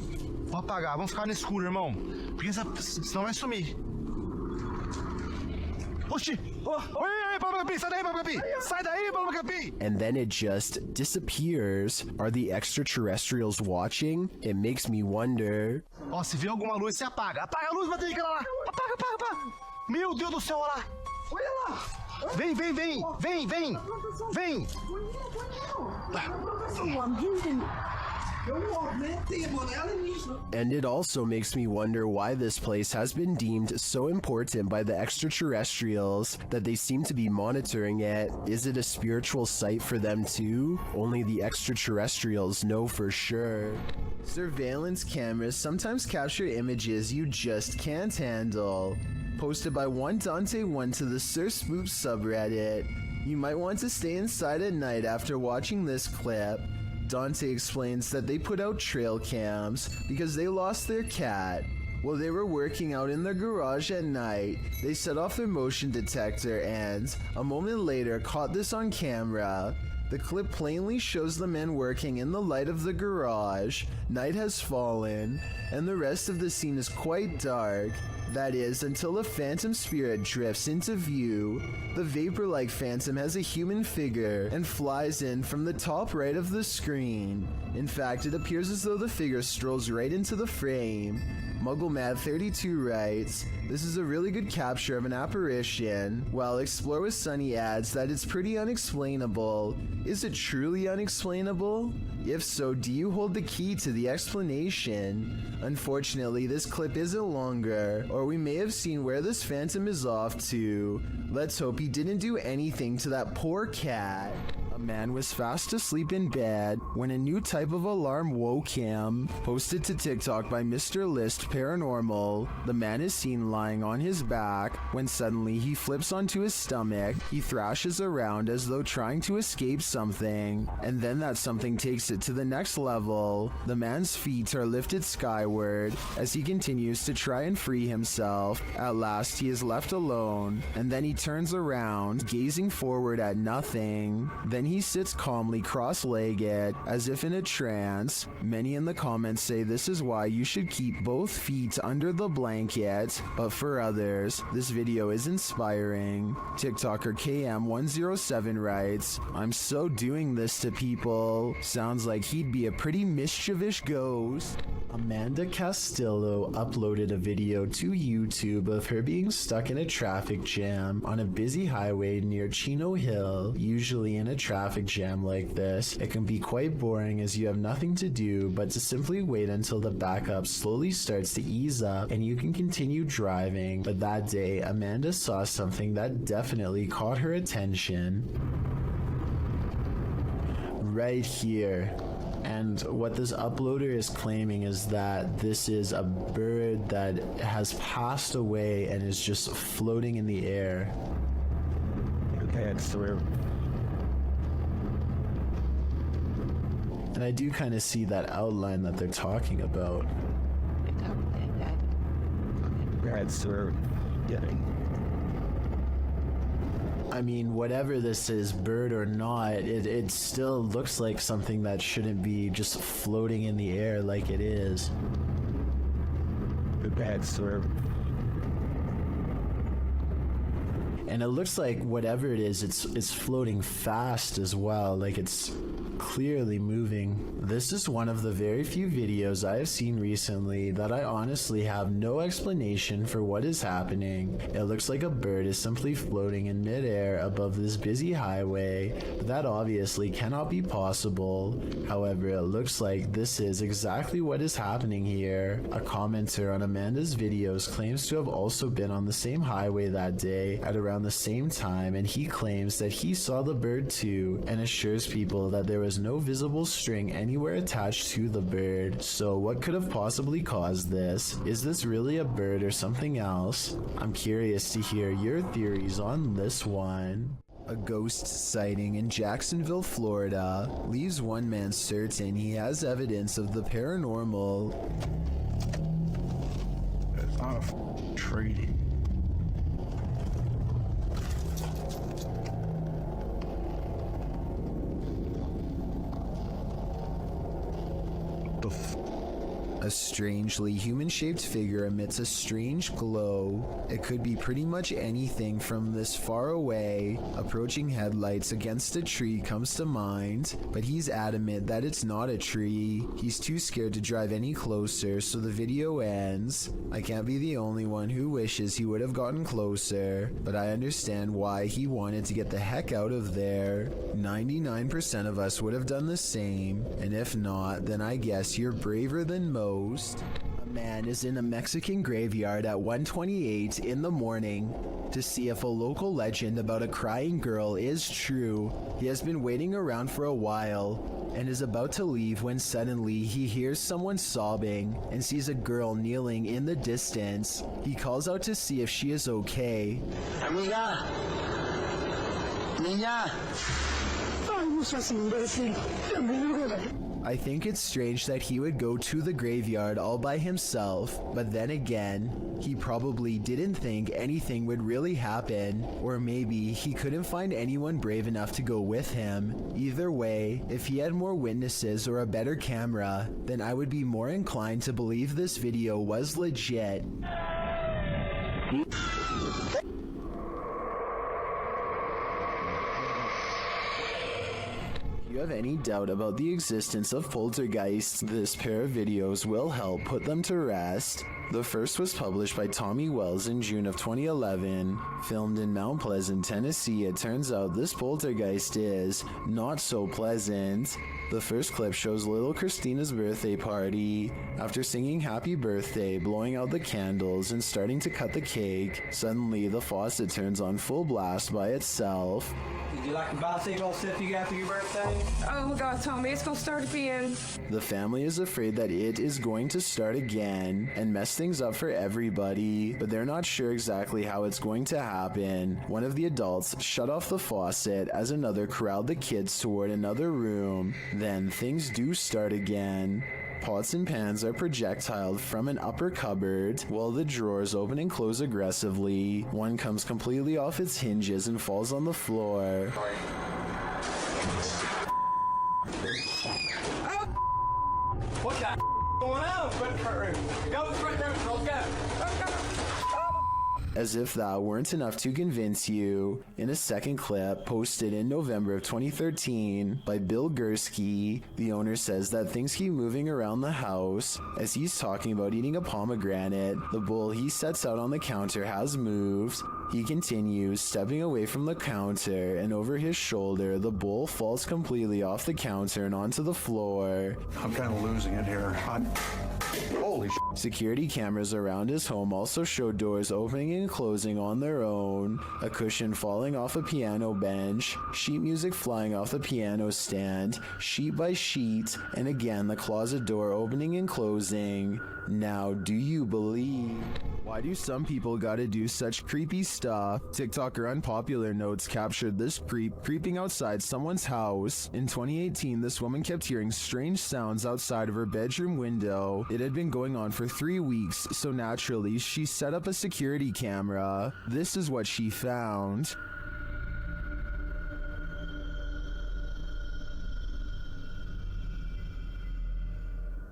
Vou apagar, vamos ficar no escuro, irmão. Porque senão vai sumir. Oxi! Oi, Papacapim, sai daí, Papacapim! Sai daí, Papacapim! And then it just disappears. Are the extraterrestrials watching? It makes me wonder. Ó, se vê alguma luz, você apaga. Apaga a luz, vai ter aquela lá. Apaga, apaga, apaga. Meu Deus do céu, olha lá. Olha lá. Vem, vem, vem. Vem, vem. Vem. And it also makes me wonder why this place has been deemed so important by the extraterrestrials that they seem to be monitoring it. Is it a spiritual site for them too? Only the extraterrestrials know for sure. Surveillance cameras sometimes capture images you just can't handle. Posted by one Dante1 to the Sir Spook subreddit. You might want to stay inside at night after watching this clip. Dante explains that they put out trail cams because they lost their cat. While they were working out in their garage at night, they set off their motion detector and, a moment later, caught this on camera. The clip plainly shows the men working in the light of the garage. Night has fallen, and the rest of the scene is quite dark. That is, until a phantom spirit drifts into view. The vapor-like phantom has a human figure and flies in from the top right of the screen. In fact, it appears as though the figure strolls right into the frame. MuggleMad32 writes, "This is a really good capture of an apparition," while Explore with Sunny adds that it's pretty unexplainable. Is it truly unexplainable? If so, do you hold the key to the explanation? Unfortunately, this clip isn't longer, or we may have seen where this phantom is off to. Let's hope he didn't do anything to that poor cat. A man was fast asleep in bed when a new type of alarm woke him. Posted to TikTok by Mr. List Paranormal, the man is seen lying on his back when suddenly he flips onto his stomach. He thrashes around as though trying to escape something, and then that something takes it to the next level. The man's feet are lifted skyward as he continues to try and free himself. At last he is left alone, and then he turns around, gazing forward at nothing. Then he sits calmly cross-legged, as if in a trance. Many in the comments say this is why you should keep both feet under the blanket, but for others, this video is inspiring. TikToker KM107 writes, "I'm so doing this to people. Sounds like he'd be a pretty mischievous ghost." Amanda Castillo uploaded a video to YouTube of her being stuck in a traffic jam on a busy highway near Chino Hill. Usually in a traffic jam like this, it can be quite boring as you have nothing to do but to simply wait until the backup slowly starts to ease up and you can continue driving. But that day, Amanda saw something that definitely caught her attention. Right here. And what this uploader is claiming is that this is a bird that has passed away and is just floating in the air. Okay, it's through. And I do kind of see that outline that they're talking about. Yeah, it's through. I mean, whatever this is, bird or not, it still looks like something that shouldn't be just floating in the air like it is. It's through. And it looks like whatever it is, it's floating fast as well, like it's clearly moving. This is one of the very few videos I have seen recently that I honestly have no explanation for what is happening. It looks like a bird is simply floating in midair above this busy highway, but that obviously cannot be possible. However, it looks like this is exactly what is happening here. A commenter on Amanda's videos claims to have also been on the same highway that day at around the same time, and he claims that he saw the bird too and assures people that there was no visible string anywhere attached to the bird. So what could have possibly caused this? Is this really a bird or something else? I'm curious to hear your theories on this one. A ghost sighting in Jacksonville, Florida leaves one man certain he has evidence of the paranormal. It's not a treaty. A strangely human-shaped figure emits a strange glow. It could be pretty much anything from this far away. Approaching headlights against a tree comes to mind, but he's adamant that it's not a tree. He's too scared to drive any closer, so the video ends. I can't be the only one who wishes he would have gotten closer, but I understand why he wanted to get the heck out of there. 99% of us would have done the same, and if not, then I guess you're braver than most. A man is in a Mexican graveyard at 1:28 in the morning to see if a local legend about a crying girl is true. He has been waiting around for a while and is about to leave when suddenly he hears someone sobbing and sees a girl kneeling in the distance. He calls out to see if she is okay. Amiga. Niña. I think it's strange that he would go to the graveyard all by himself, but then again, he probably didn't think anything would really happen, or maybe he couldn't find anyone brave enough to go with him. Either way, if he had more witnesses or a better camera, then I would be more inclined to believe this video was legit. If you have any doubt about the existence of poltergeists, this pair of videos will help put them to rest. The first was published by Tommy Wells in June of 2011. Filmed in Mount Pleasant, Tennessee, it turns out this poltergeist is not so pleasant. The first clip shows little Christina's birthday party. After singing happy birthday, blowing out the candles, and starting to cut the cake, suddenly the faucet turns on full blast by itself. Did you like the bicycle stuff you got for your birthday? Oh my God, Tommy, it's gonna start again. The family is afraid that it is going to start again and mess things up for everybody, but they're not sure exactly how it's going to happen. One of the adults shut off the faucet as another corralled the kids toward another room. Then things do start again. Pots and pans are projectiled from an upper cupboard, while the drawers open and close aggressively. One comes completely off its hinges and falls on the floor. What the going on? Go, go. As if that weren't enough to convince you, in a second clip posted in November of 2013 by Bill Gursky, the owner says that things keep moving around the house. As he's talking about eating a pomegranate, the bowl he sets out on the counter has moved. He continues, stepping away from the counter, and over his shoulder, the bowl falls completely off the counter and onto the floor. I'm kind of losing it here. Holy sh**. Security cameras around his home also show doors opening and closing on their own, a cushion falling off a piano bench, sheet music flying off the piano stand, sheet by sheet, and again the closet door opening and closing. Now, do you believe? Why do some people gotta do such creepy stuff? TikToker Unpopular Notes captured this creep creeping outside someone's house. In 2018, this woman kept hearing strange sounds outside of her bedroom window. It had been going on for 3 weeks, so naturally, she set up a security camera. This is what she found.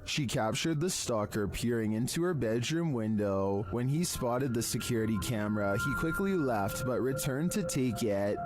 She captured the stalker peering into her bedroom window. When he spotted the security camera, he quickly left but returned to take it.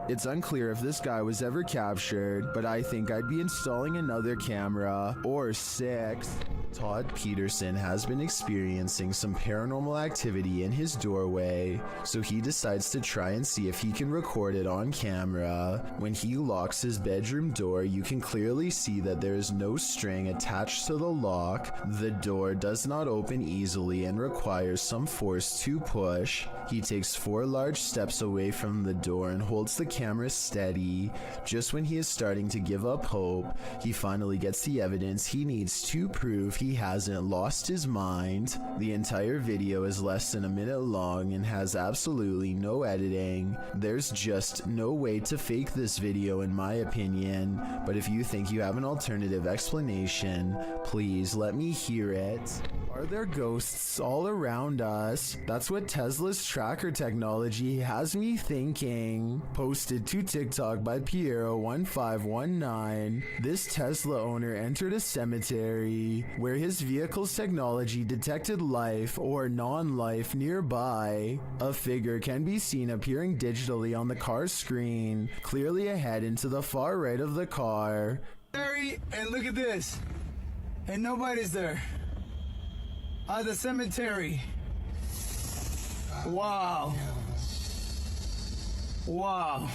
It's unclear if this guy was ever captured, but I think I'd be installing another camera, or 6. Todd Peterson has been experiencing some paranormal activity in his doorway, so he decides to try and see if he can record it on camera. When he locks his bedroom door, you can clearly see that there is no string attached to the lock. The door does not open easily and requires some force to push. He takes 4 large steps away from the door and holds the camera steady. Just when he is starting to give up hope, he finally gets the evidence he needs to prove he hasn't lost his mind. The entire video is less than a minute long and has absolutely no editing. There's just no way to fake this video in my opinion, but if you think you have an alternative explanation, please let me hear it. Our Are there ghosts all around us? That's what Tesla's tracker technology has me thinking. Posted to TikTok by Piero1519. This Tesla owner entered a cemetery where his vehicle's technology detected life or non-life nearby. A figure can be seen appearing digitally on the car's screen, clearly ahead into the far right of the car. And look at this. And nobody's there. The cemetery. Wow. Wow.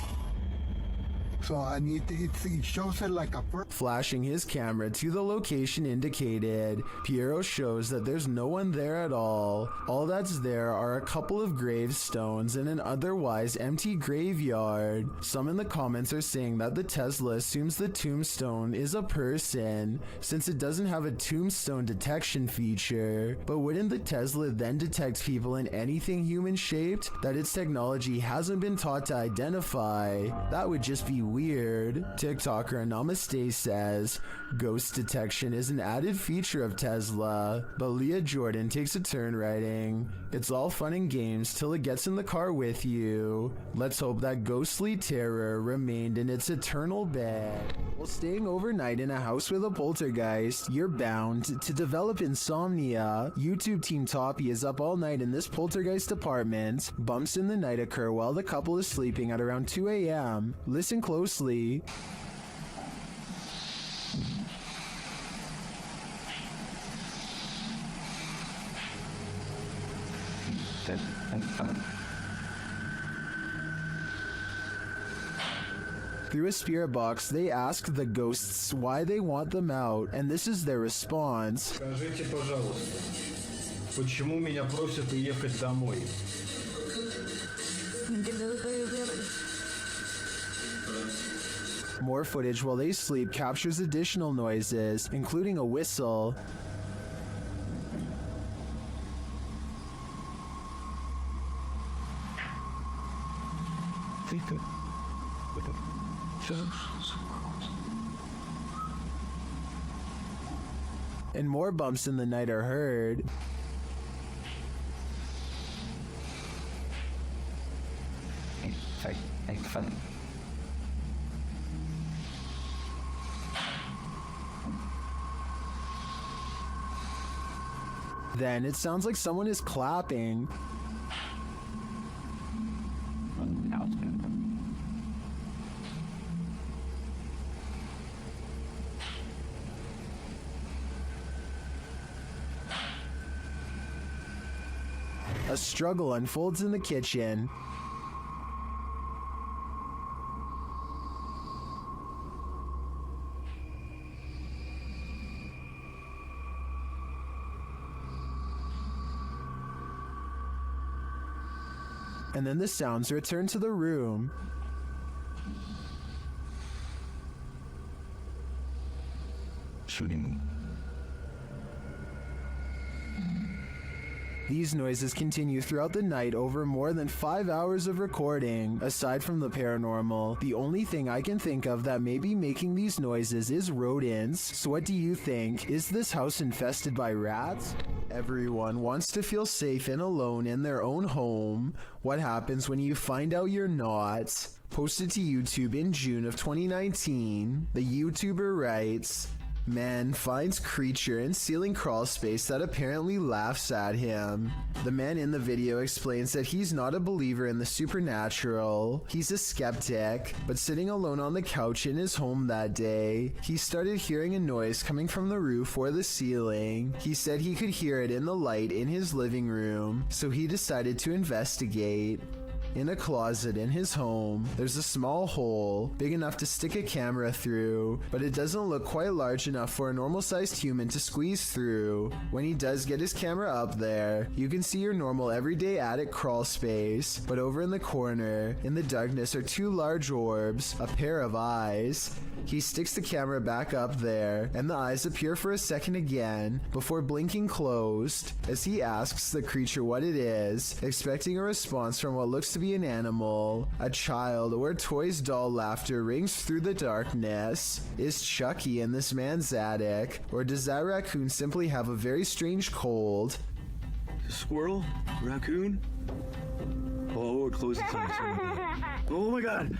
So it shows it like a Flashing his camera to the location indicated, Piero shows that there's no one there at all. All that's there are a couple of gravestones and an otherwise empty graveyard. Some in the comments are saying that the Tesla assumes the tombstone is a person, since it doesn't have a tombstone detection feature. But wouldn't the Tesla then detect people in anything human-shaped that its technology hasn't been taught to identify? That would just be weird. TikToker Namaste says, ghost detection is an added feature of Tesla, but Leah Jordan takes a turn writing, it's all fun and games till it gets in the car with you. Let's hope that ghostly terror remained in its eternal bed. While staying overnight in a house with a poltergeist, you're bound to develop insomnia. YouTube Team Toppy is up all night in this poltergeist apartment. Bumps in the night occur while the couple is sleeping at around 2 a.m. Listen closely. Through a spirit box, they ask the ghosts why they want them out, and this is their response. Скажите, пожалуйста, почему меня просят уехать домой? More footage while they sleep captures additional noises, including a whistle. And more bumps in the night are heard. Then it sounds like someone is clapping. A struggle unfolds in the kitchen. And then the sounds return to the room. Shooting. These noises continue throughout the night over more than 5 hours of recording. Aside from the paranormal, the only thing I can think of that may be making these noises is rodents. So what do you think? Is this house infested by rats? Everyone wants to feel safe and alone in their own home. What happens when you find out you're not? Posted to YouTube in June of 2019, the YouTuber writes, man finds creature in ceiling crawl space that apparently laughs at him. The man in the video explains that he's not a believer in the supernatural. He's a skeptic, but sitting alone on the couch in his home that day, he started hearing a noise coming from the roof or the ceiling. He said he could hear it in the light in his living room, so he decided to investigate. In a closet in his home, there's a small hole, big enough to stick a camera through, but it doesn't look quite large enough for a normal-sized human to squeeze through. When he does get his camera up there, you can see your normal everyday attic crawl space, but over in the corner, in the darkness are two large orbs, a pair of eyes. He sticks the camera back up there, and the eyes appear for a second again before blinking closed as he asks the creature what it is, expecting a response from what looks to be an animal. A child or toy's doll laughter rings through the darkness. Is Chucky in this man's attic, or does that raccoon simply have a very strange cold? Squirrel? Raccoon? Oh, we're close to time. Oh my god!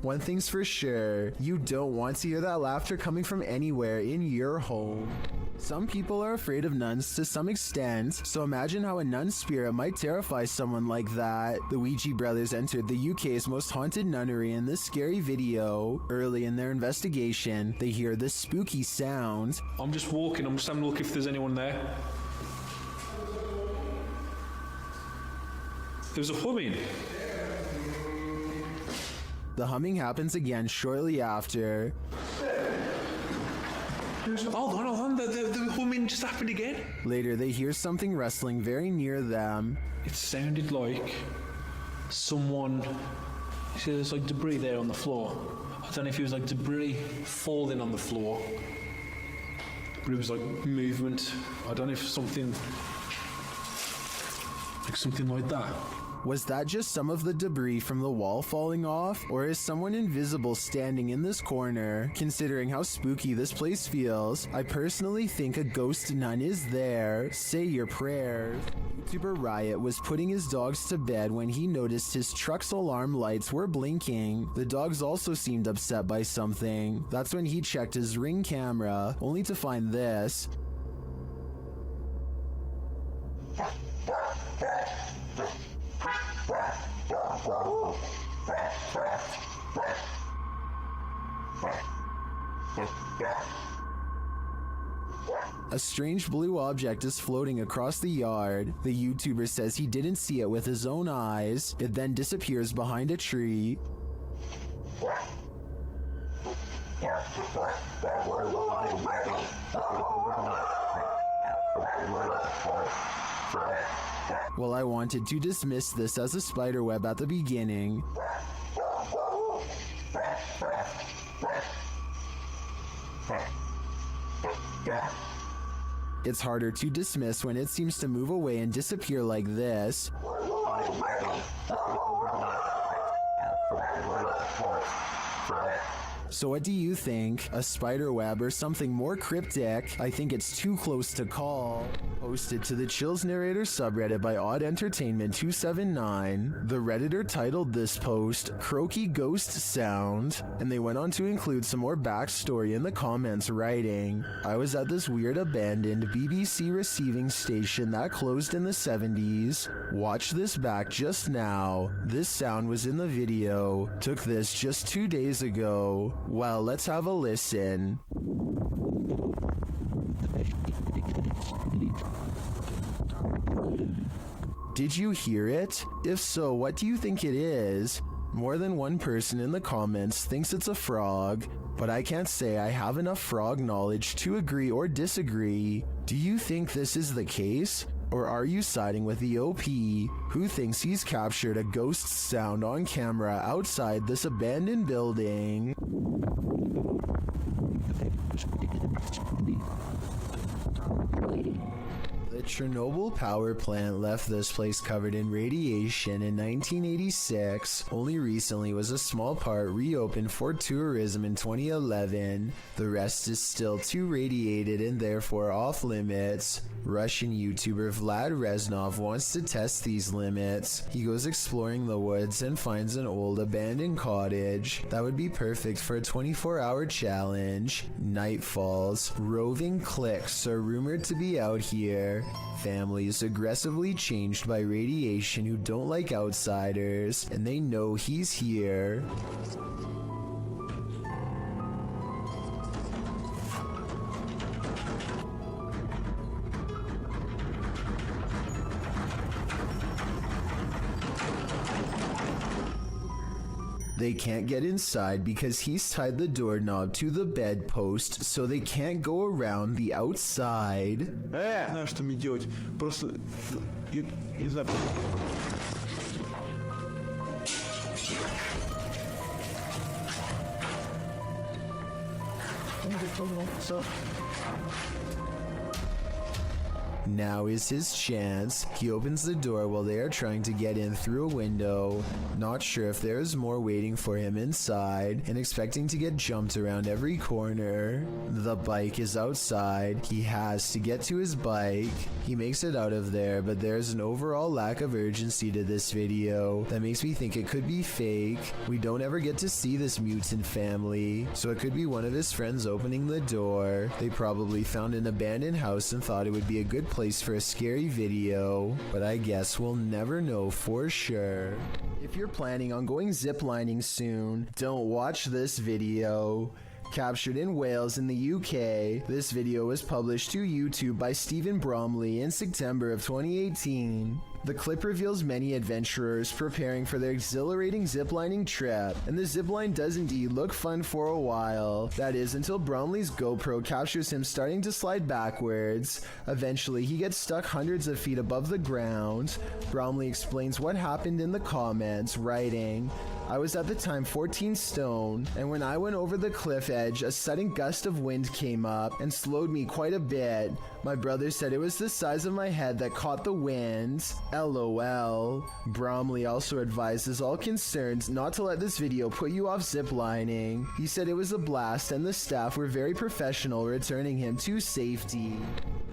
One thing's for sure, you don't want to hear that laughter coming from anywhere in your home. Some people are afraid of nuns to some extent, so imagine how a nun spirit might terrify someone like that. The Ouija brothers entered the UK's most haunted nunnery in this scary video. Early in their investigation, they hear this spooky sound. I'm just walking, I'm just having a look if there's anyone there. There's a humming. The humming happens again shortly after. Hold on, the humming just happened again. Later, they hear something rustling very near them. It sounded like someone. You see, there's like debris there on the floor. I don't know if it was like debris falling on the floor, but it was like movement. I don't know if something like that. Was that just some of the debris from the wall falling off, or is someone invisible standing in this corner? Considering how spooky this place feels, I personally think a ghost nun is there. Say your prayers. YouTuber Riot was putting his dogs to bed when he noticed his truck's alarm lights were blinking. The dogs also seemed upset by something. That's when he checked his Ring camera, only to find this. A strange blue object is floating across the yard. The YouTuber says he didn't see it with his own eyes. It then disappears behind a tree. Well, I wanted to dismiss this as a spiderweb at the beginning. It's harder to dismiss when it seems to move away and disappear like this. So what do you think? A spider web or something more cryptic? I think it's too close to call. Posted to the Chills Narrator subreddit by Odd Entertainment 279. The Redditor titled this post, Croaky Ghost Sound, and they went on to include some more backstory in the comments, writing, I was at this weird abandoned BBC receiving station that closed in the 70s. Watch this back just now. This sound was in the video. Took this just 2 days ago. Well, let's have a listen. Did you hear it? If so, what do you think it is? More than one person in the comments thinks it's a frog, but I can't say I have enough frog knowledge to agree or disagree. Do you think this is the case? Or are you siding with the OP, who thinks he's captured a ghost sound on camera outside this abandoned building? The Chernobyl power plant left this place covered in radiation in 1986. Only recently was a small part reopened for tourism in 2011. The rest is still too radiated and therefore off limits. Russian YouTuber Vlad Reznov wants to test these limits. He goes exploring the woods and finds an old abandoned cottage. That would be perfect for a 24-hour challenge. Night falls. Roving cliques are rumored to be out here. Families aggressively changed by radiation who don't like outsiders, and they know he's here. They can't get inside because he's tied the doorknob to the bedpost, so they can't go around the outside. Знаешь, что мне делать? Просто... Не знаю... So. Now is his chance. He opens the door while they are trying to get in through a window, not sure if there is more waiting for him inside, and expecting to get jumped around every corner. The bike is outside. He has to get to his bike. He makes it out of there, but there's an overall lack of urgency to this video that makes me think it could be fake. We don't ever get to see this mutant family, so it could be one of his friends opening the door. They probably found an abandoned house and thought it would be a good place for a scary video, but I guess we'll never know for sure. If you're planning on going ziplining soon, don't watch this video. Captured in Wales in the UK, this video was published to YouTube by Stephen Bromley in September of 2018. The clip reveals many adventurers preparing for their exhilarating ziplining trip, and the zipline does indeed look fun for a while. That is, until Bromley's GoPro captures him starting to slide backwards. Eventually, he gets stuck hundreds of feet above the ground. Bromley explains what happened in the comments, writing, "I was at the time 14 stone, and when I went over the cliff edge, a sudden gust of wind came up and slowed me quite a bit. My brother said it was the size of my head that caught the wind. LOL. Bromley also advises all concerned not to let this video put you off ziplining. He said it was a blast and the staff were very professional returning him to safety.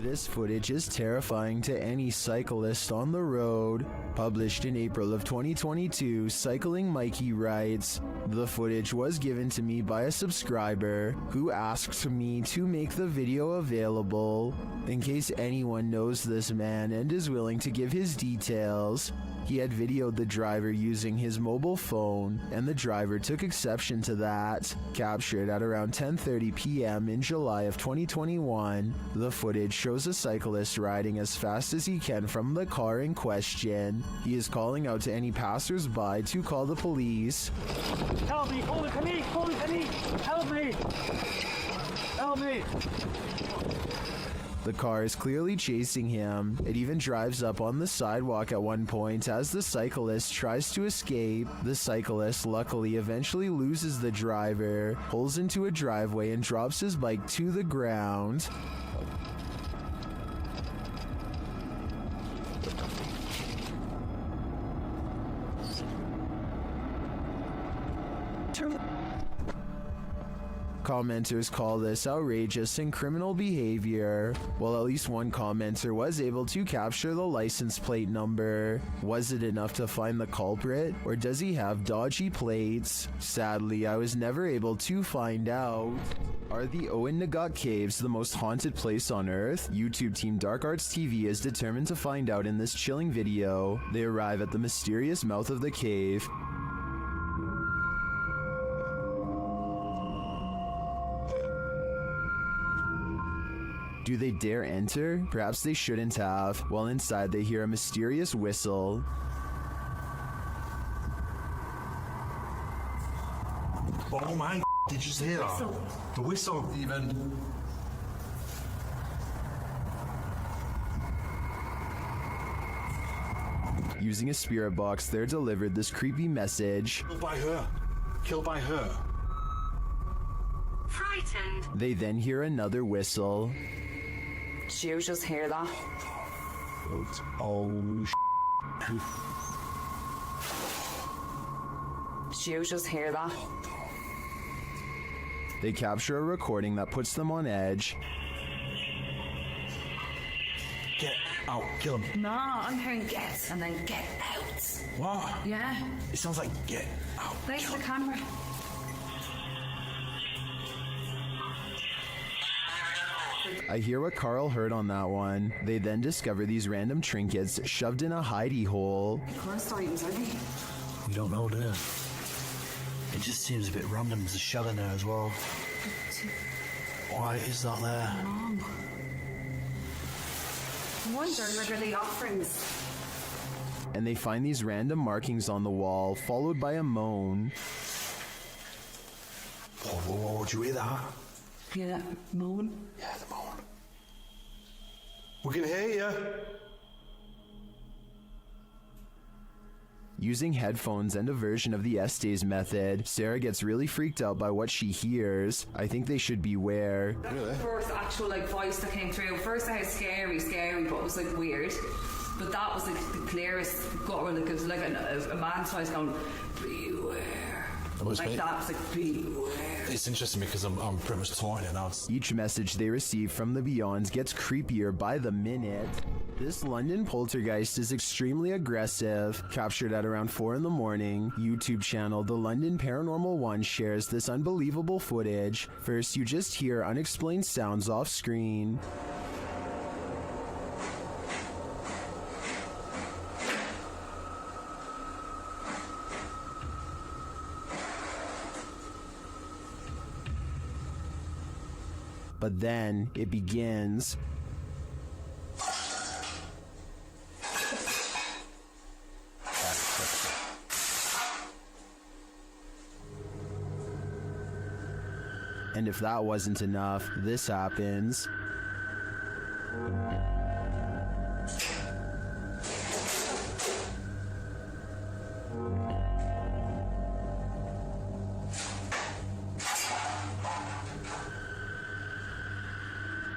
This footage is terrifying to any cyclist on the road. Published in April of 2022, Cycling Mikey writes, "The footage was given to me by a subscriber who asked me to make the video available. In case anyone knows this man and is willing to give his details." He had videoed the driver using his mobile phone, and the driver took exception to that. Captured at around 10:30 p.m. in July of 2021, the footage shows a cyclist riding as fast as he can from the car in question. He is calling out to any passers-by to call the police. Help me! Holy panic! Holy panic! Help me! Help me! The car is clearly chasing him. It even drives up on the sidewalk at one point as the cyclist tries to escape. The cyclist luckily eventually loses the driver, pulls into a driveway and drops his bike to the ground. Commenters call this outrageous and criminal behavior. Well, at least one commenter was able to capture the license plate number. Was it enough to find the culprit, or does he have dodgy plates? Sadly, I was never able to find out. Are the Owen Nagat Caves the most haunted place on Earth? YouTube team Dark Arts TV is determined to find out in this chilling video. They arrive at the mysterious mouth of the cave. Do they dare enter? Perhaps they shouldn't have. While inside, they hear a mysterious whistle. Oh my, did you just hear that? The whistle even. Using a spirit box, they're delivered this creepy message. Killed by her. Killed by her. Frightened. They then hear another whistle. Did you just hear that? Oh, Did you just hear that? They capture a recording that puts them on edge. Get out, kill him. No, I'm hearing get and then get out. What? Yeah. It sounds like get out. Face the camera. I hear what Carl heard on that one. They then discover these random trinkets shoved in a hidey hole. Cursed items, are they? We don't know, do you? It just seems a bit random. There's a shell in there as well. Why is that there? Wrong. I wonder whether the offerings. And they find these random markings on the wall, followed by a moan. Whoa, did you hear that? Yeah, moan. Yeah, the moan. We can hear you. Using headphones and a version of the Estes method, Sarah gets really freaked out by what she hears. I think they should beware. The first actual voice that came through. First I had scary, but it was weird. But that was the clearest gutter. It was a man's voice going, beware. That was beware. It's interesting because I'm pretty much torn it now. Each message they receive from the beyond gets creepier by the minute. This London poltergeist is extremely aggressive. Captured at around 4 in the morning, YouTube channel The London Paranormal 1 shares this unbelievable footage. First, you just hear unexplained sounds off screen. But then it begins. And if that wasn't enough, this happens.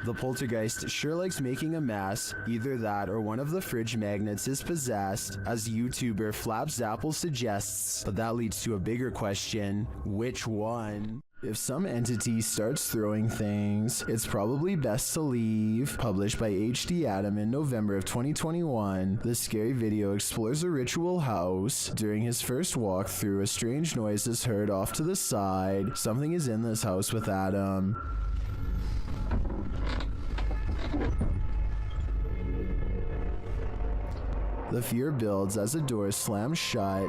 The poltergeist sure likes making a mess. Either that or one of the fridge magnets is possessed, as YouTuber Flaps Apple suggests. But that leads to a bigger question: which one? If some entity starts throwing things, it's probably best to leave. Published by HD Adam in November of 2021, this scary video explores a ritual house. During his first walkthrough, a strange noise is heard off to the side. Something is in this house with Adam. The fear builds as a door slams shut.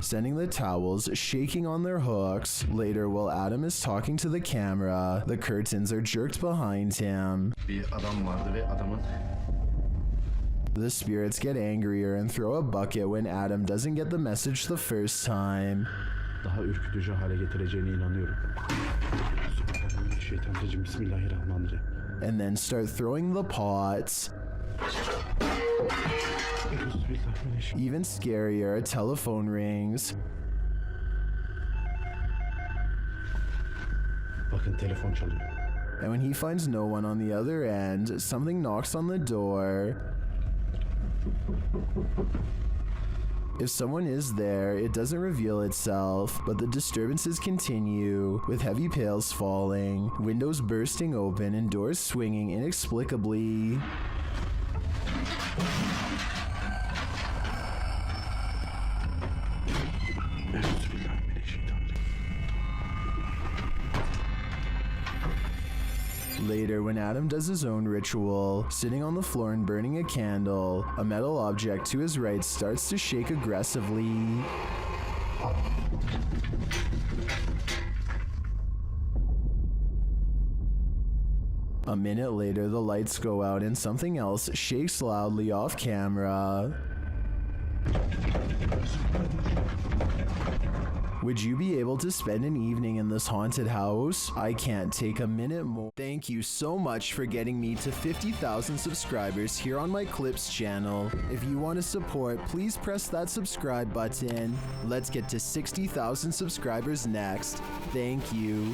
Sending the towels shaking on their hooks. Later, while Adam is talking to the camera, the curtains are jerked behind him. The spirits get angrier and throw a bucket when Adam doesn't get the message the first time. Daha ürkütücü hale getireceğine inanıyorum. Bismillahirrahmanirrahim. And then start throwing the pots. Even scarier, a telephone rings. Bakın telefon çalıyor. And when he finds no one on the other end, something knocks on the door. If someone is there, it doesn't reveal itself, but the disturbances continue, with heavy pails falling, windows bursting open, and doors swinging inexplicably. Later, when Adam does his own ritual, sitting on the floor and burning a candle, a metal object to his right starts to shake aggressively. A minute later, the lights go out and something else shakes loudly off camera. Would you be able to spend an evening in this haunted house? I can't take a minute more. Thank you so much for getting me to 50,000 subscribers here on my Clips channel. If you want to support, please press that subscribe button. Let's get to 60,000 subscribers next. Thank you.